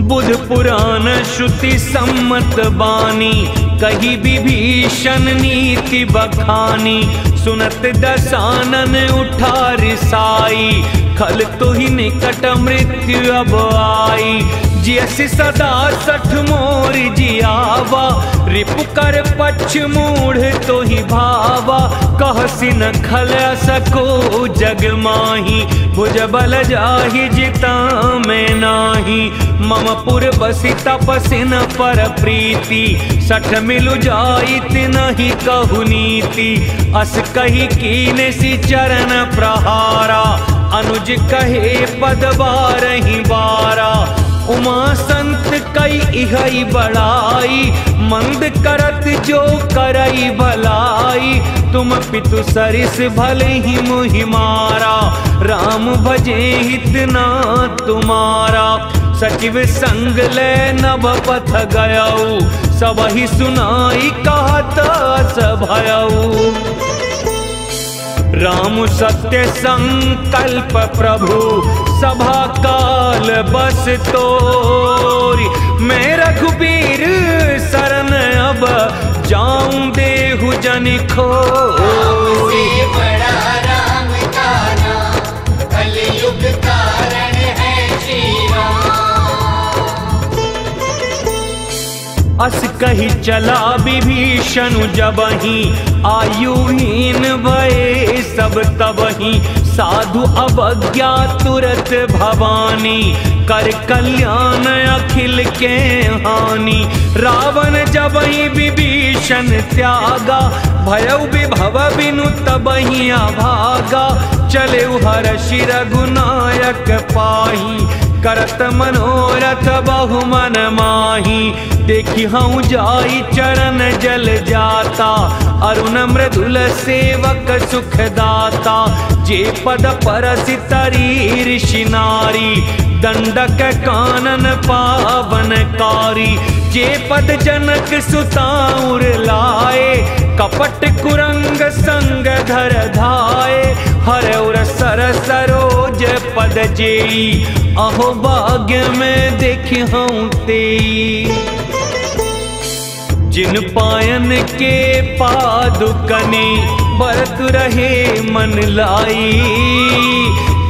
बुध पुराण श्रुति सम्मत बानी, कही विभीषण नीति बखानी। सुनत दसानन उठा रिसाई, खल तो ही निकट मृत्यु अब आई। जियस सदा 60 मोर जियावा, रिपु कर पक्ष मूढ़ तो ही भावा। कहसी न खल सको जग माही, भुज बल जाहि जिता में नाही। मम पुर बसी तपसिन पर प्रीति, 60 मिलु जाइत नहीं कहु नीति। अस कही कीने सी चरण प्रहारा, अनुज कहे पद बारहि बारा। उमा संत कई इहई बड़ाई, मंद करत जो करई भलाई। तुम पितु सरिस भले ही मुहि मारा, राम भजे हित ना तुम्हारा। सचिव संग ले नभ पथ गयऊ, सबहि सुनाई कहत अस भयऊ। राम सत्य संकल्प प्रभु, सभा काल बस तोरी। मैं रघुबीर शरण अब, जाऊं देहु जनि खोरी। बड़ा राम का नाम, कलयुग कारण है श्री राम। अस कही चला विभीषण जबहि, आयुहीन भये सब तबहि। साधु अवज्ञा तुरत भवानी, कर कल्याण अखिल के हानि। रावण जबहि विभीषण त्यागा, भयउ विभव बिनु तबहि अभागा। चले हर्षि रघुनायक पाही, करत मनोरथ बहु मन माही। देखी हूँ जाई चरण जल जाता, अरुण मृदुल सेवक सुखदाता। जे पद परसि तरी ऋषि नारी, दंडक कानन पावनकारी। जे पद जनक सुताउर लाए, कपट कुरंग संग धर धाए। हरौर सर सरोज पद जेई, अहो भाग्य में देखी हूँ तेई। जिन पायन के पादुकनी, बरत रहे मन लाई।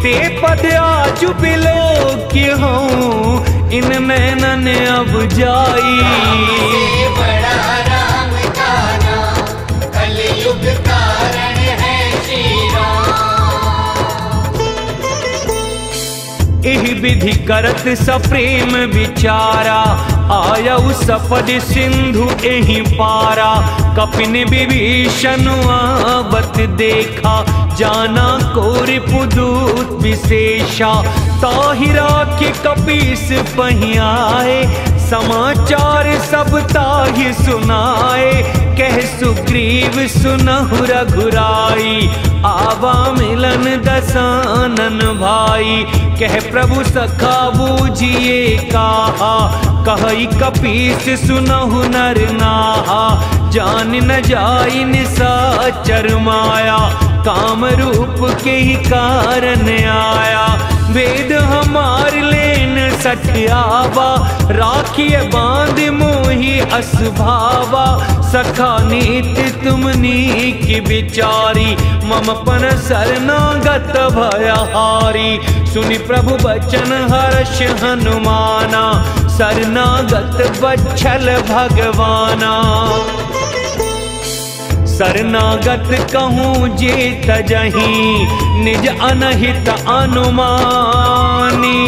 ते पद आजु बिलो के हूँ, इन नैनन अब जाई। से बड़ा राम का नाम, कलयुग कारण है श्री राम। एहि विधि करत सप्रेम विचारा, आयउ सपद सिंधु एहि पारा। कपिन विभीषण आवत देखा, जाना को रिपुदूत विशेषा। ताहि राखि कपीस पहियाए, समाचार सब ताहि सुनाए। कह सुग्रीव सुनहु रघुराई, आवा मिलन दसानन भाई। कह प्रभु सखा बूझिए कहा, कहई कपीस सुनहु नर नाहा। जान न जाई निशाचर माया, काम रूप के ही कारण आया। वेद हमार लेन सठियावा, राखिए बांध मोहि असभावा। सखा नीति तुमनी की विचारी, मम पन शरणागत भयहारी। सुनि प्रभु बचन हर्ष हनुमाना, शरणागत बच्छल भगवाना। शरणागत कहूँ जे तजही, निज अनहित अनुमानी।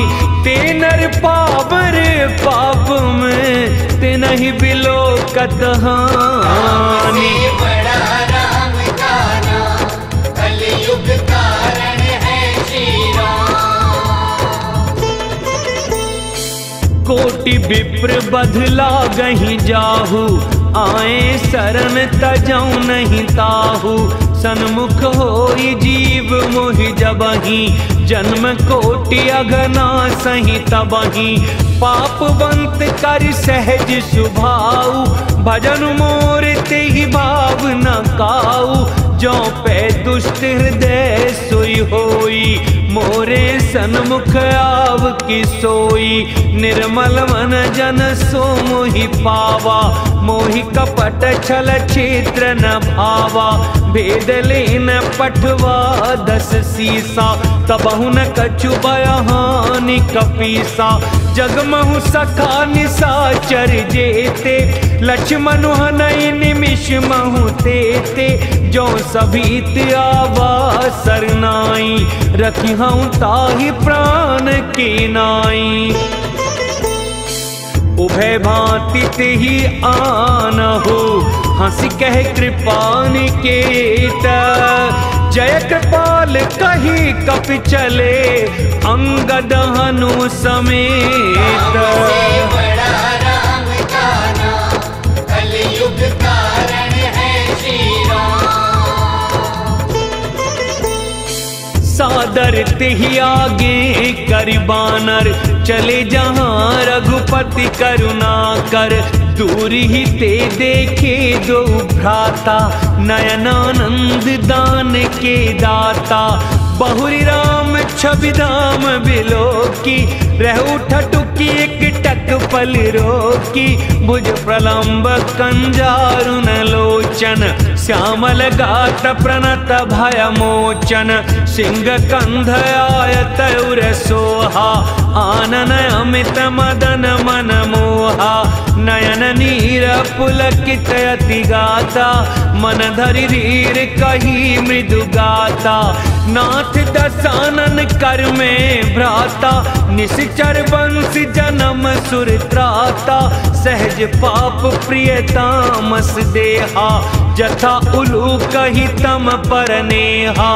ते नर पावर पाप में, ते नहीं बिलो कतहानी। से बड़ा राम का नाम, कलयुग कारण है श्री राम। कोटि विप्र बधला गही जाहू, आए शरण तजऊ नहीं ताहू। सन्मुख होई जीव मोहि जबही, जन्म कोटि अगना सही तबही। पापवंत कर सहज सुभाऊ, भजन मोर ते ही भाव न काऊ। जो पे दुष्ट हृदय सोई होई, मोरे सन्मुख आव की सोई। निर्मल मन जन सो मोहि पावा, मोहि कपट छल क्षेत्र न भावा। भेद लेन पठवा 10 सीसा, तबहु न कछु बयहानि कपीसा। जगमहु सखा निशाचर जेते, लक्ष्मण हनई निमिष महु तेते। जो सभीत आवा सरनाई, रखी हूँ ताहि प्राण के नाई। उभय भांति तेहि आन हो, हंस कह कृपानिकेत। जय कृपाल कही कपि चले, अंगद हनु समेत। से बड़ा राम का नाम, कलयुग कारण है श्री राम। सादर तेहि आगे करि बानर, चले जहाँ रघुपति करुणा कर। दूर ही ते देखे दो भ्राता, नयनानंद दान के दाता। बहुरी राम छवि धाम बिलोकी, रह ठटुकी एक टक पल रोकी। भुज प्रलंब कंजारुन लोचन, श्यामल गात प्रणत भय मोचन। सिंह कंध आयत उर सोहा, आनन अमित मदन मन मोहा। नयन नीर पुलकित अति गाता, मन धरि धीर कही मृदु गाता। नाथ दसानन कर में भ्राता, निश्चर वंश जन्म सुर त्राता। सहज पाप प्रिय तामस देहा, जथा उलू कही तम पर नेहा।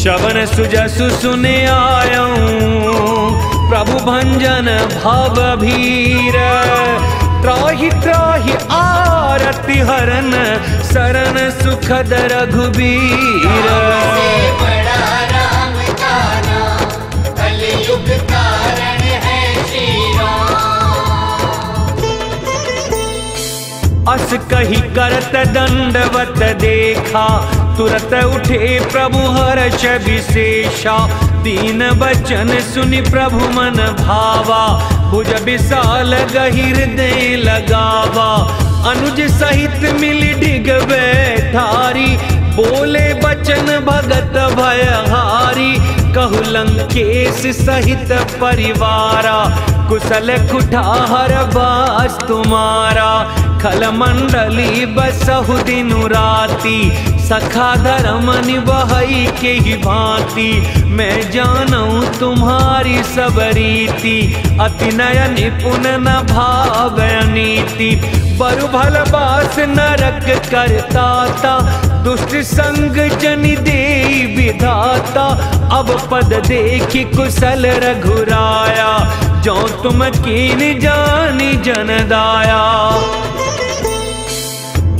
शवन सुजसु सुने आयऊं प्रभु भंजन भव भीर। त्राहि त्राहि आरति हरन शरण सुखद रघुबीर। से बड़ा राम का नाम कलयुग कारण है श्री राम। अस कही करत दंडवत देखा तुरत उठे प्रभु हर्ष विशेषा। दीन बचन सुनि प्रभु मन भावा भुज विशाल गहिर दे लगावा। अनुज सहित मिली डिगवे धारी बोले बचन भगत भयहारी। कहु लंकेश सहित परिवारा कुशल कुठार बास तुम्हारा। खल मंडली बसहु दिनु राती सखा धर्म निबहई के ही भांति। मैं जानूं तुम्हारी सब रीति अति नय निपुण न भाव नीति। बरु भल बास नरक करताता दुष्ट संग जन दे विधाता। अब पद देखि कुशल रघुराया जो तुम कीन जानी जन दाया।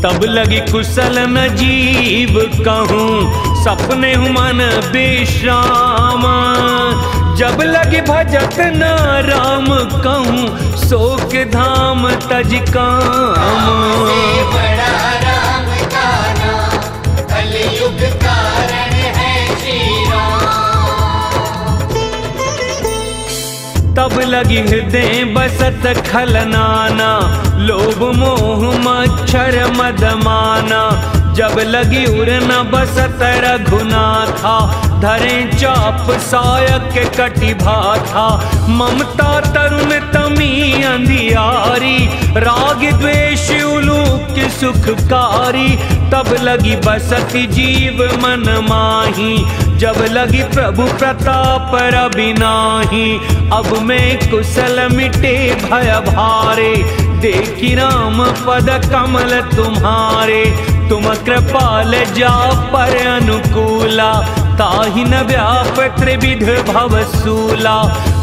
तब लगी कुशल न जीव कहूँ सपने हूँ मन विश्राम। जब लगी भजत न राम कहूँ शोक धाम तज काम। से बड़ा राम का नाम कलयुग कारण है श्री राम। तब लगी हृदय बसत खलनाना लोभ मोह मच्छर मदमाना। जब लगी उर न बसत रघुनाथा धरे चाप सायक कटि भाथा। ममता तरुण तमी अंधियारी राग द्वेष उलूक सुखकारी। तब लगी बसती जीव मन माही जब लगी प्रभु प्रताप रबिनाही। अब मैं कुशल मिटे भय भारे देखी राम पद कमल तुम्हारे। तुम कृपाल जा पर अनुकूला ताहि न व्याप त्रिविध भवसूला।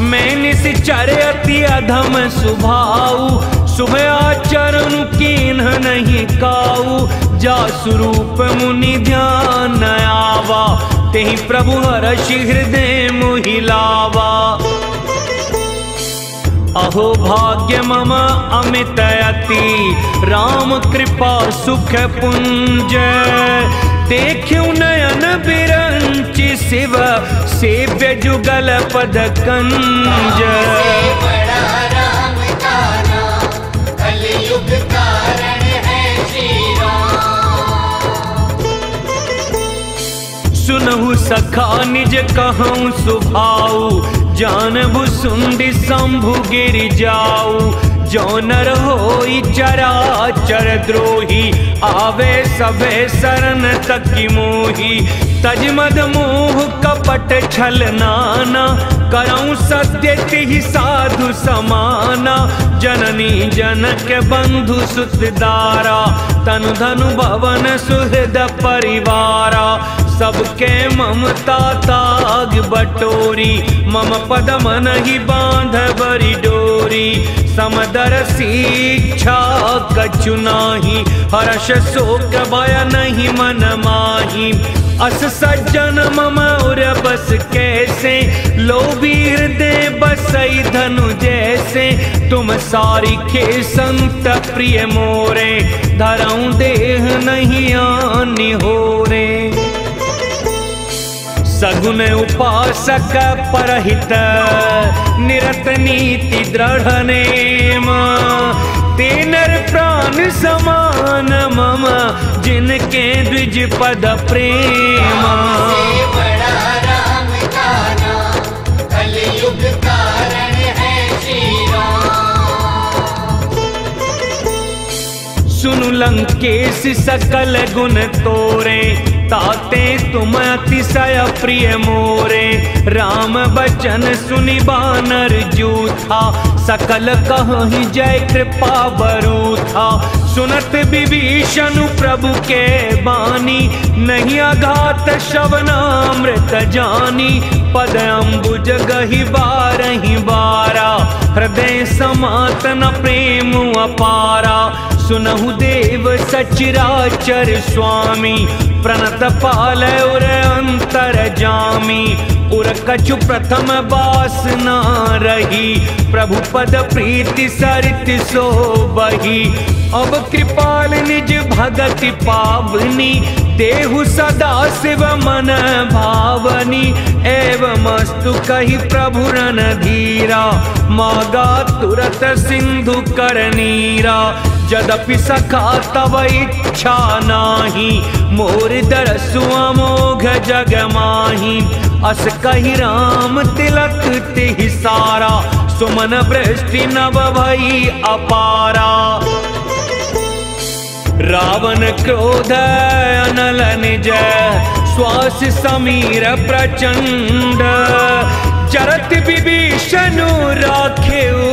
मैं निश्चर अति अधम सुभाऊ शुभ आचरण कीन्ह नहीं काऊ। जा स्वरूप मुनि ध्यान आवा तेहि प्रभु हर्षि हृदय मोहि लावा। अहो भाग्य मम अमित अति राम कृपा सुख पुंज। देखियो नयन बिरंचि शिव सेव्य जुगल पद कंज। से बड़ा राम का नाम कलयुग कारण है श्री राम। सुनहु सखा निज कहूँ सुभाऊ जानबु सुंदि शंभु गिर जाऊ। जो नर होई चराचर द्रोही आवे सबे शरण तकी मोही। तज मद मोह कपट छल नाना करऊं सत्य तिहि साधु समाना। जननी जनक बंधु सुत दारा तनु धनु भवन सुहृद परिवारा। सबके ममता ताग बटोरी मम पद मन ही बांध बरी डोरी। समदर शिक्षा कछु नाही हर्ष शोक भय नहीं मन माही। अस सज्जन मम उर बस कैसे लोभी हृदय बसई धनु जैसे। तुम सारी खे संत प्रिय मोरे धरऊं देह नहीं आनी हो रे। सगुन उपासक परहित निरत नीति दृढ़ नेम। ते नर प्राण समान मम जिनके द्विज पद प्रेम। से बड़ा राम का नाम कलयुग कारण है श्री राम। सुनु लंकेश सकल गुण तोरे, ताते तुम अतिशय प्रिय मोरे। राम बचन सुनि बानर जूथा, सकल कहहि जय कृपा बरू था। सुनत विभीषण प्रभु के बानी, नहीं अघात श्रवणामृत जानी। पद अम्बुज गहि बारहि बारा, हृदय समातन प्रेम अपारा। सुनहु देव सचराचर स्वामी, प्रणत पाल उर अंतर जामी। उर कछु प्रथम बासना रही, प्रभु पद प्रीति सरित सो बही। अब कृपाल निज भगति पावनी, देहु सदा शिव मन भावनी। एवं अस्तु कहि प्रभु रणधीरा, मागा तुरत सिंधु कर नीरा। यद्यपि सखा तव इच्छा नाही, मोर दरसु अमोघ जग माही। अस कहि राम तिलक तिहि सारा, सुमन वृष्टि नभ भई अपारा। रावण क्रोध अनल निज, श्वास समीर प्रचंड। चरत विभीषण राखेउ,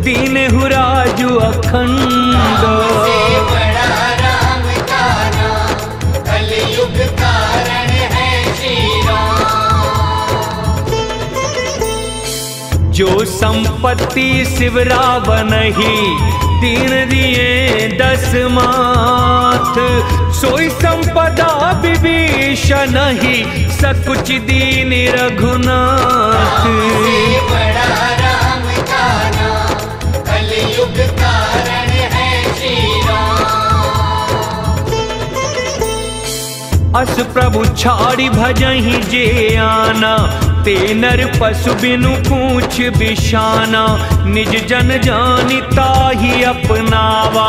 दीनहु राजु अखंड। से बड़ा राम का नाम, कलयुग कारण है श्री राम। जो संपत्ति शिव रावण ही, दीन दिए 10 माथ। सोई संपदा विभीषण ही, सकुच दीन रघुनाथ। से बड़ा राम का नाम, कलयुग कारण है श्री राम। अस प्रभु छाड़ी भजहि जे आना, ते नर पशु बिनु पूछ बिशाना। निज जन जानि ताहि अपनावा,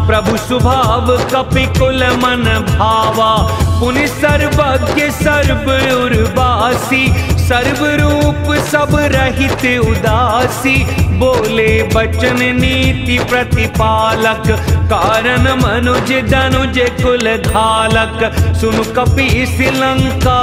प्रभु स्वभाव कपि कुल मन भावा। पुनि सर्वज्ञ सर्व उर्वासी, सर्व रूप सब रहित उदासी। बोले बचन नीति प्रतिपालक, कारण मनुज धनुज कुल घालक। सुनु कपीस लंका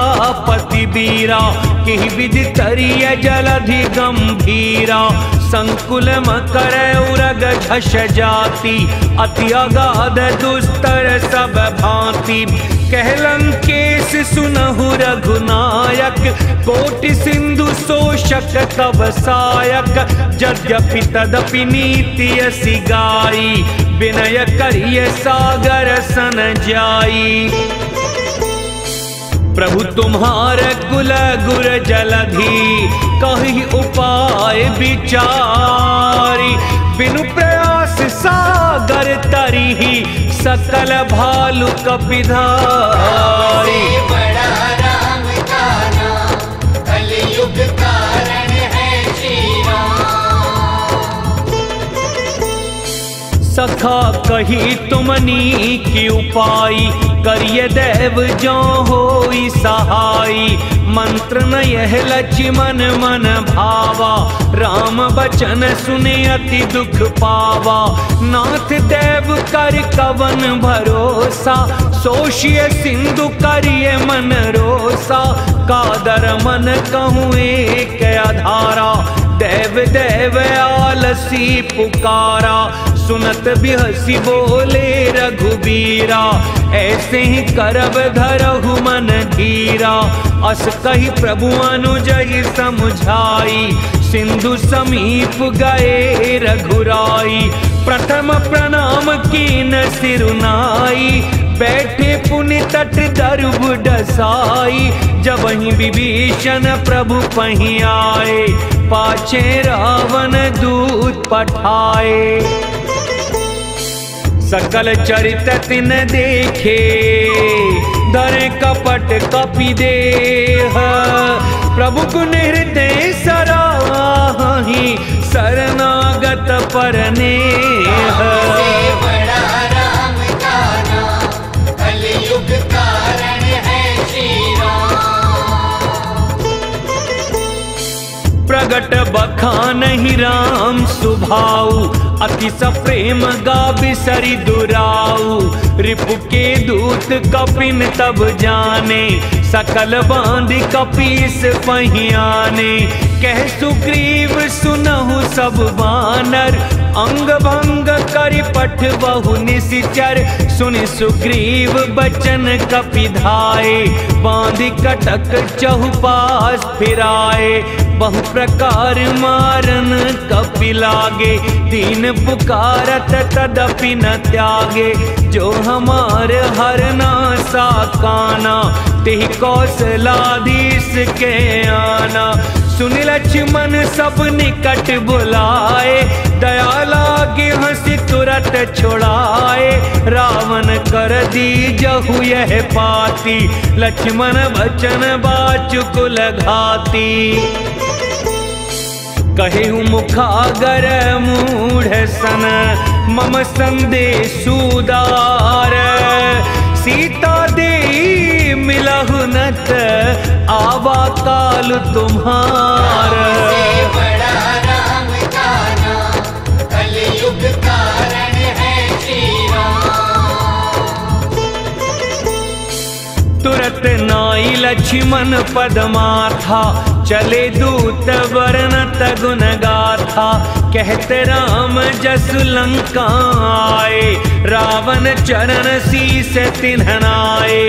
पति बीरा, किहि विधि तरिय जलधि गंभीरा। संकुल मकर उरग झष जाति, अति अगाध दुस्तर सब भांति। कह लंकेश सुनहु रघुनायक, कोटि सिंधु शोषक तब सायक। यद्यपि तदपि नीति असि गाई, विनय करिय सागर सन जाई। प्रभु तुम्हार कुल गुर जलधि, कहि उपाय विचारी। बिनु प्रयास सागर तरिहि, सकल भालु कपिधारी। से बड़ा राम का नाम, कलयुग कारण है श्री राम। सखा कही तुमनी की उपाई, करिय देव जो होई सहाई। मंत्र न यह लक्ष्मण मन भावा, राम बचन सुने अति दुख पावा। नाथ देव कर कवन भरोसा, सोशिय सिंधु करिय मन रोसा। कादर मन कहूँ एक आधारा, देव देव आलसी पुकारा। सुनत बिहसी बोले रघुबीरा, ऐसे ही करब धरहु मन धीरा। अस कही प्रभु अनुजहि समझाई, सिंधु समीप गए रघुराई। प्रथम प्रणाम कीन सिरुनाई, बैठे पुनि तट दरुब डसाई। जब ही विभीषण प्रभु पहीं आए, पाछे रावण दूत पठाए। सकल चरित तिन देखे, धरे कपट कपि देह। प्रभु गुण हृदय सराहि, शरणागत परनेह। से बड़ा राम का नाम, कलयुग कारण है श्री राम। प्रगट बख बखा नहीं राम सुभाऊ, अति सप्रेम गा बिसरि दुराऊ। रिपु के दूत कपिन तब जाने, सकल बांध कपीस पहियाने। कह सुग्रीव सुनहु सब बानर, अंग भंग करि पठ बहु निशिचर। सुनि सुग्रीव बचन कपि धाये, बांधि कटक चहुपास फिराए। बहु प्रकार मारन कपि लागे, दीन पुकारत तदपि न त्यागे। जो हमार हरना सा काना, तेहि कौशलाधीश के आना। सुनि लक्ष्मण सब निकट बुलाए, दया लागे हंसी तुरत छुड़ाए। रावण कर दीजहु यह पाती, लक्ष्मण बचन बाचुकुल घाती। कहेहु मुखागर मूढ़ सन, मम संदेश उदार। सीता दे मिलहु नत, आवा काल तुम्हार। से बड़ा राम का नाम, कलयुग कारण है श्री राम। तुरत नाई लक्ष्मण पदमाथा, चले दूत वर्णत गुण गाथा। कहते राम जसु लंका आए, रावण चरण शीस तिन्हनाए।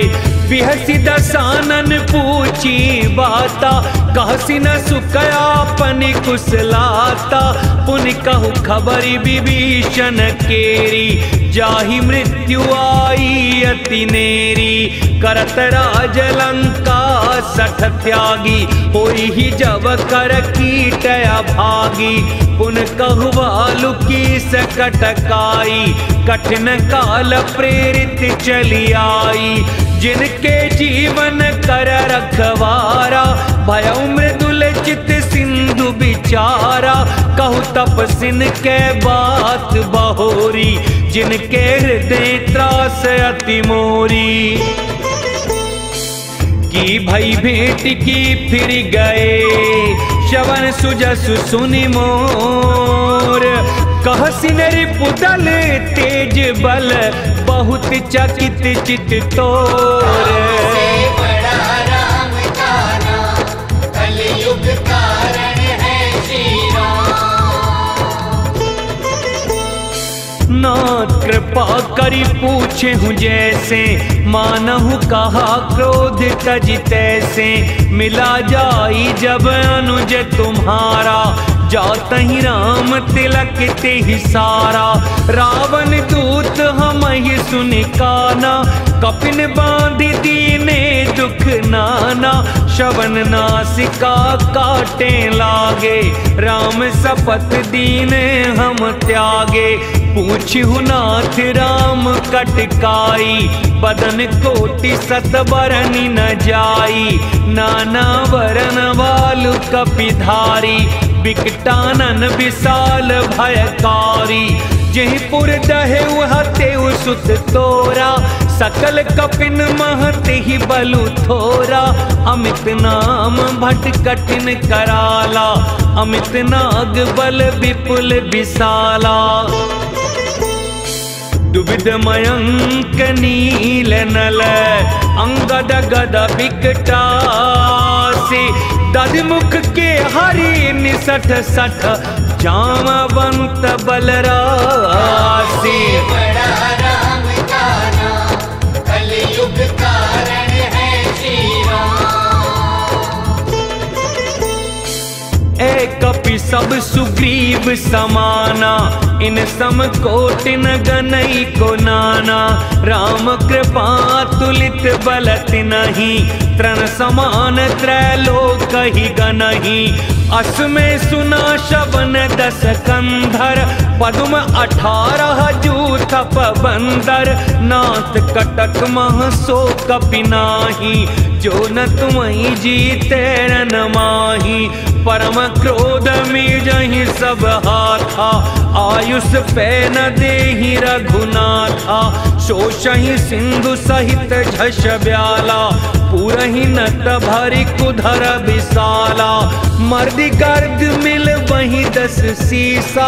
बिहसी दसानन पूछी बाता, कहसी न सुकयापनि कुशलाता। पुनि कहु खबरि विभीषण केरी, जाहि मृत्यु आई अति नेरी। करत राज लंका सठ त्यागी, होई ही जब कर कीट अभागी। पुन कहु भालु की सकटकाई, कठिन काल प्रेरित चली आई। जिनके जीवन कर रखवारा, भयउ मृदुल चित सिंधु बिचारा। कहु तपसिन के बात बहोरी, जिनके हृदय त्रास अति मोरी। की भई भेंट की फिर गए, श्रवण सुजसु सुनि मोर। कहसी रिपुदल तेज बल, बहुत चकित चित तोर। से बड़ा राम का नाम, कलयुग कारण है श्री राम। नाथ कृपा करी पूछे हूँ जैसे, मानहु कहा क्रोध तज तैसे। मिला जाई जब अनुज तुम्हारा, जातहि राम तिलक तेहि सारा। रावण दूत हमहि सुनि काना, कपिन बांधि दीने दुख नाना। श्रवण नासिका काटे लागे, राम सपथ दीने हम त्यागे। पूछहु नाथ राम कटकाई, बदन कोटि सत बरनि न जाई। नाना वरन वालु कपिधारी, बिकटानन विशाल भयकारी। जयपुर दहेउ हतेउ सुत तोरा, सकल कपिन महते ही बलु थोरा। अमित नाम भट कठिन कराला, अमित नाग बल विपुल विशाला। दुविध मयंक नील नल, अंगद गद विकटासी। दधिमुख के हरि निसठ सठ, जामवंत बलरासी। बड़ा राम का नाम, कलयुग कारण है श्री राम। ए कपि सब सुग्रीव समाना, इन सम कोटिन गनई को नाना। राम कृपा तुलित बलत नहीं, तृण समान त्रैलोक ही गनहि। अस में सुना शवन 10 कंधर, पद्म 18 जूर थप बंदर, नाथ कटक मह सो कपि नाही। जो न तुम्हि जीते न माही, परम क्रोध में जहि सब हाथा। आयुष पे न देहि रघुनाथा, शोषहि सिंधु सहित झष ब्याला। पूरहि नट भरि कुधर विशाला, मर्दि गर्द मिल वही 10 सीसा।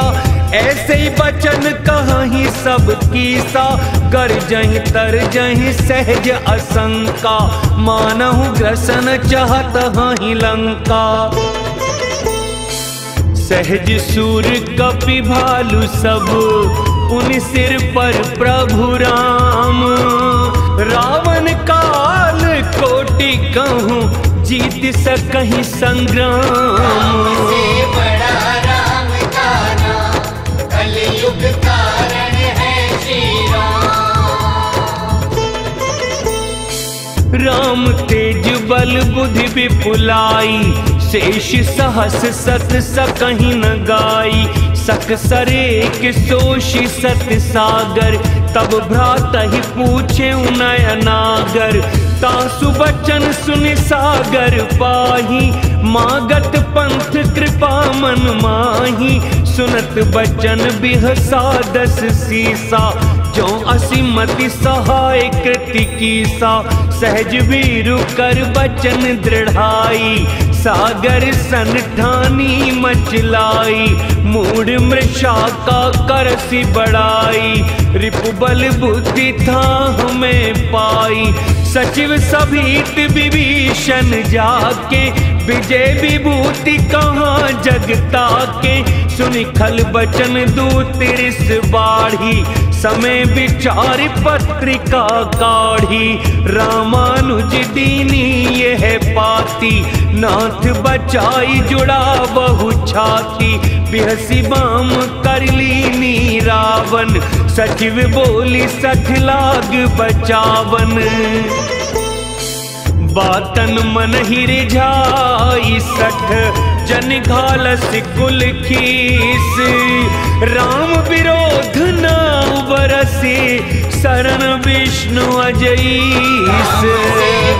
ऐसे ही बचन कहि सब कीसा, गर्जहि तरजहि सहज असंका। मानहु ग्रसन चाहत हहि लंका। सहज सूर कपि भालु सब, उन सिर पर प्रभु राम। रावण काल कोटि कहूँ, जीत सकहि संग्राम। से बड़ा राम का नाम, कलयुग कारण है श्री राम। राम तेज बल बुद्धि विपुलाई, शेष सहस सत सकहि न गाई। सक सरेक सोषि सत सागर, तब भ्रातहि पूछे नयनागर। तासु बचन सुनि सागर पाही, मागत पंथ कृपा मन माही। सुनत बचन बिहसा 10 सीसा, जो असीमति सहाय कृति कीसा। सहज वीरु कर बचन दृढ़ाई, सागर सन ठानी मचलाई। मूढ़ मृषा का करसी बढ़ाई, रिपु बल बुद्धि था हमें पाई। सचिव सभीत विभीषण जाके, विजय विभूति कहाँ जगता के। सुनि खल बचन दूत रिस बाढ़ी, समय विचार पत्रिका काढ़ी। रामानुज दीनी यह पाती, नाथ बचाई जुड़ा बहु छाती। बिहसी बाम कर लीनी रावण, सचिव बोली 60 लाग बचावन। बातन मन ही रिझाई 60, जन घालस कुल खीस। राम विरोध न बरसे, शरण विष्णु अजईस। से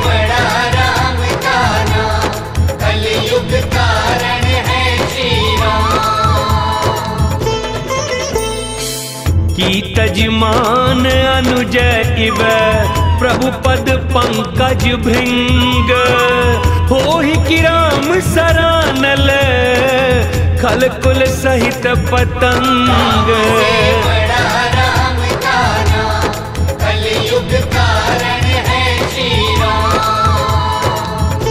बड़ा राम का नाम, कलयुग कारण है श्री राम। की तजमान अनुज इव, प्रभु पद पंकज भृंग। होहि कि राम सरानल, खल कुल सहित पतंग। से बड़ा राम का नाम, कलयुग कारण है श्री राम।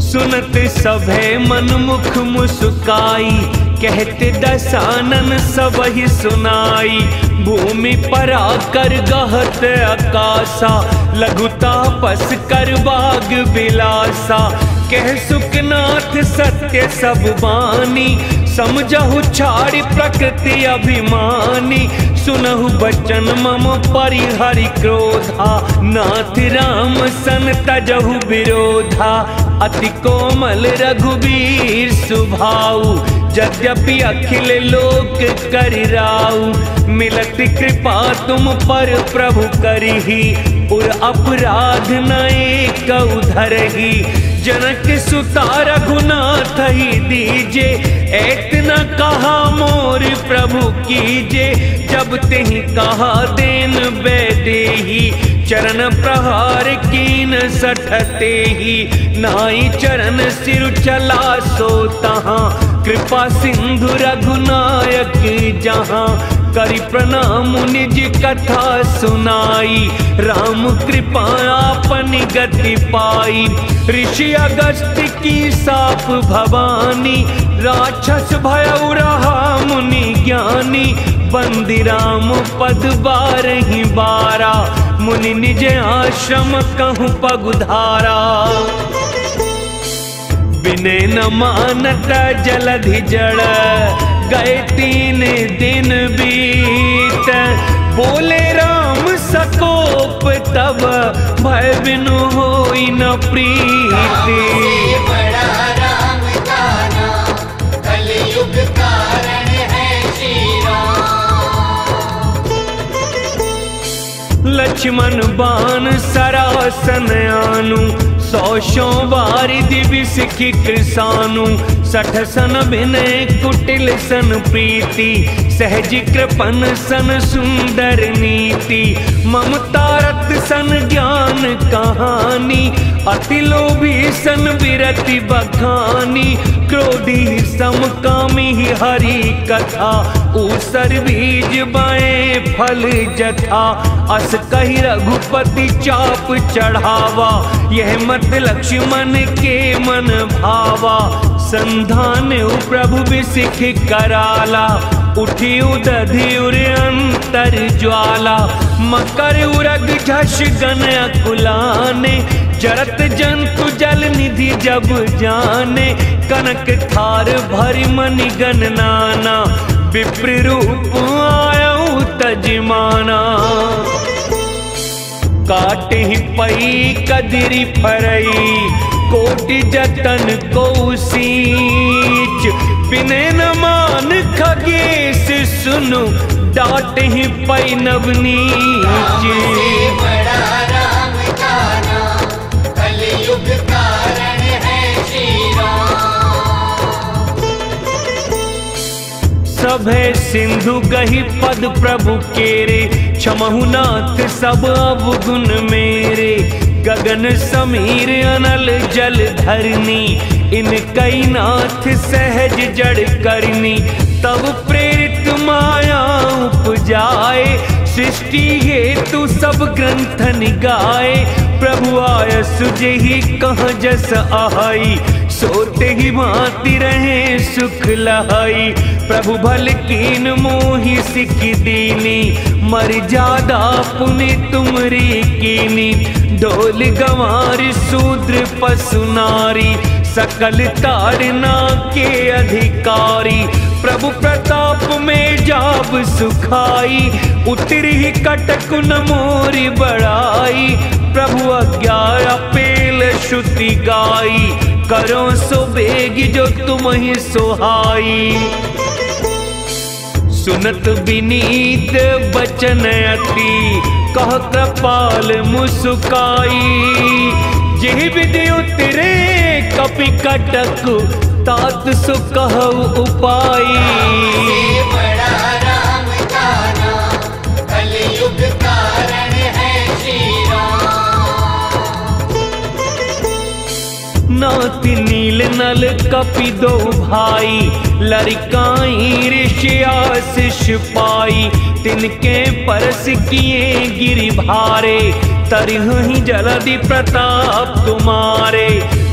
सुनत सभे मन मुख मुस्काई, कहते दसानन सबहि सुनाई। भूमि पर आकर गहत आकाशा, लघु तापस कर बाग बिलासा। कह सुखनाथ सत्य सब बानी, समझहु छाड़ी प्रकृति अभिमानी। सुनहु बचन मम परिहरि क्रोधा, नाथ राम सन तजहु विरोधा। अति कोमल रघुवीर सुभाऊ, यद्यपि अखिल लोक करिराऊ। मिलत कृपा तुम पर प्रभु करिही, उर अपराध न एक उधरही। जनक सुता रघुनाथ ही दीजे, ऐतना कहा मोर प्रभु कीजे। जब तेहि कहा देन बैदेही, चरण प्रहार कीन सठते ही। नाई चरण सिर चला सो तहाँ, कृपा सिंधु रघुनायक जहाँ। करि प्रणाम निज कथा सुनाई, राम कृपा आपन गति पाई। ऋषि अगस्त की साप भवानी, राक्षस भयउ रहा मुनि ज्ञानी। बंदी राम पद 12 बारा, मुनि निज आश्रम कहूँ पगुधारा। विनय न मानत जलधि जड़, गए 3 दिन बीत। बोले राम सकोप तब, भय बिनु होई न प्रीति। से बड़ा राम का नाम, कलयुग कारण है श्री राम। लक्ष्मण बाण सरासन आनु, 100 वारिधि विसिखि कृसानु, 60 सन विनय कुटिल सन प्रीति, सहज कृपन सन सुंदर नीति, ममता रत सन ज्ञान कहानी, अति लोभी सन विरति बखानी, क्रोधी समकामी हरि कथा, ऊसर बीज बाए फल जथा, अस कही रघुपति चाप चढ़ावा, यह मत लक्ष्मण के मन भावा, संधान प्रभु विसिख कराला, उठी उदधि उर अंतर ज्वाला, मकर उरग झष गन अकुलाने, जरत जंतु जल निधि जब जाने, कनक थार भरि मनि गण नाना, विप्र रूप आयऊ तजमाना, काटे पई कदिरि फरई, कोटि जतन को सींच, बिने न मान खगेश सुनु, डांट ही पई नवनीच। बड़ा राम का नाम, कलयुग कारण है श्री राम। सभे सिंधु गही पद प्रभु केरे, क्षमहु नाथ सब अवगुण मेरे, गगन समीर अनल जल धरनी, इन कई नाथ सहज जड़ करनी, तब प्रेरित माया उपजाए, सृष्टि हेतु सब ग्रंथ निगाए, प्रभु आय सुजहि कहाँ जस आहाई, सोते ही भांति रहे सुख लहाई, प्रभु भल कीन मोहि सिख दीनी, मर्यादा पुनि तुमरी कीनी, ढोल गंवार शूद्र पशु नारी, सकल ताड़ना के अधिकारी, प्रभु प्रताप में जाब सुखाई, उतरी कटक न मोरी बड़ाई, प्रभु आज्ञा पेल श्रुति गाई, करो सो बेग जो तुम ही सोहाई, सुनत विनीत बचन अति, कह कृपाल मुस्काई, जिह विधि उतरे कपि कटक, तात सु कहु उपाई। बड़ा राम का नाम, कलयुग कारण है श्री राम। नाति नील नल कपि दो भाई, लड़काई ऋषियाशिष पाई, तिनके परस किए गिरि भारे, तरहि जलधि प्रताप तुम्हारे,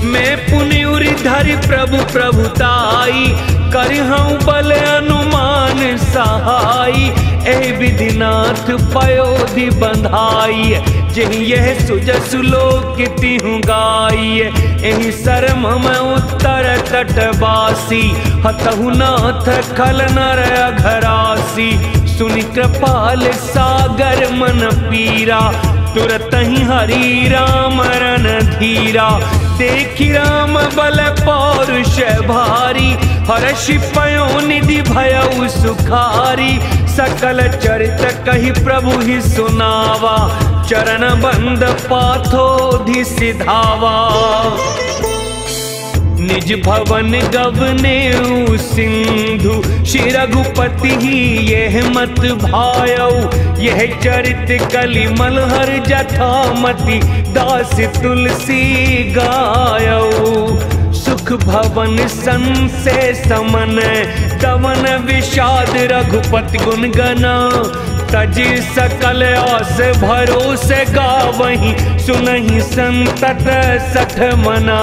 मैं पुनि उरि धरि प्रभु प्रभुताई, करहूँ बल अनुमान सहाई, एहि विधिनाथ पयोधि बंधाई, जिहि यह सुजसु लोक तिहु गाई, एहि सरम मैं उत्तर तटवासी, हतहु नाथ खल नर अघरासी, सुनि कृपाल सागर मन पीरा, तुरत ही हरि राम रन धीरा, देखि राम बल पौरुष भारी, हर्षि पयो निधि भयउ सुखारी, सकल चरित कहि प्रभु ही सुनावा, चरण बंद पाथोधि सिधावा, निज भवन गवने सिंधु, श्री रघुपति ही यह मत भायौ, यह चरित कलि मलहर जथामति, दास तुलसी गायौ, सुख भवन संसे समन, दमन विषाद रघुपति गुण गना, तज सकल आस भरोसे गावहीं, सुनहि संतत सठ मना,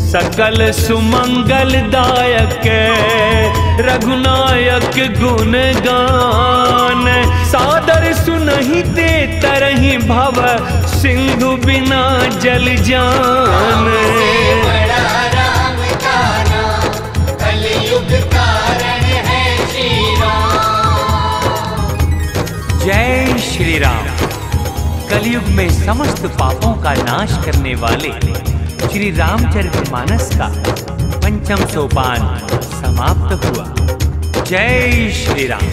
सकल सुमंगल दायक रघुनायक गुण गान, सादर सुनहि ते तरहि भव, सिंधु बिना जल जान। बड़ा राम का नाम, कलयुग कारण है श्री राम। जय श्री राम। कलयुग में समस्त पापों का नाश करने वाले श्री रामचरितमानस का 5वां सोपान समाप्त हुआ। जय श्री राम।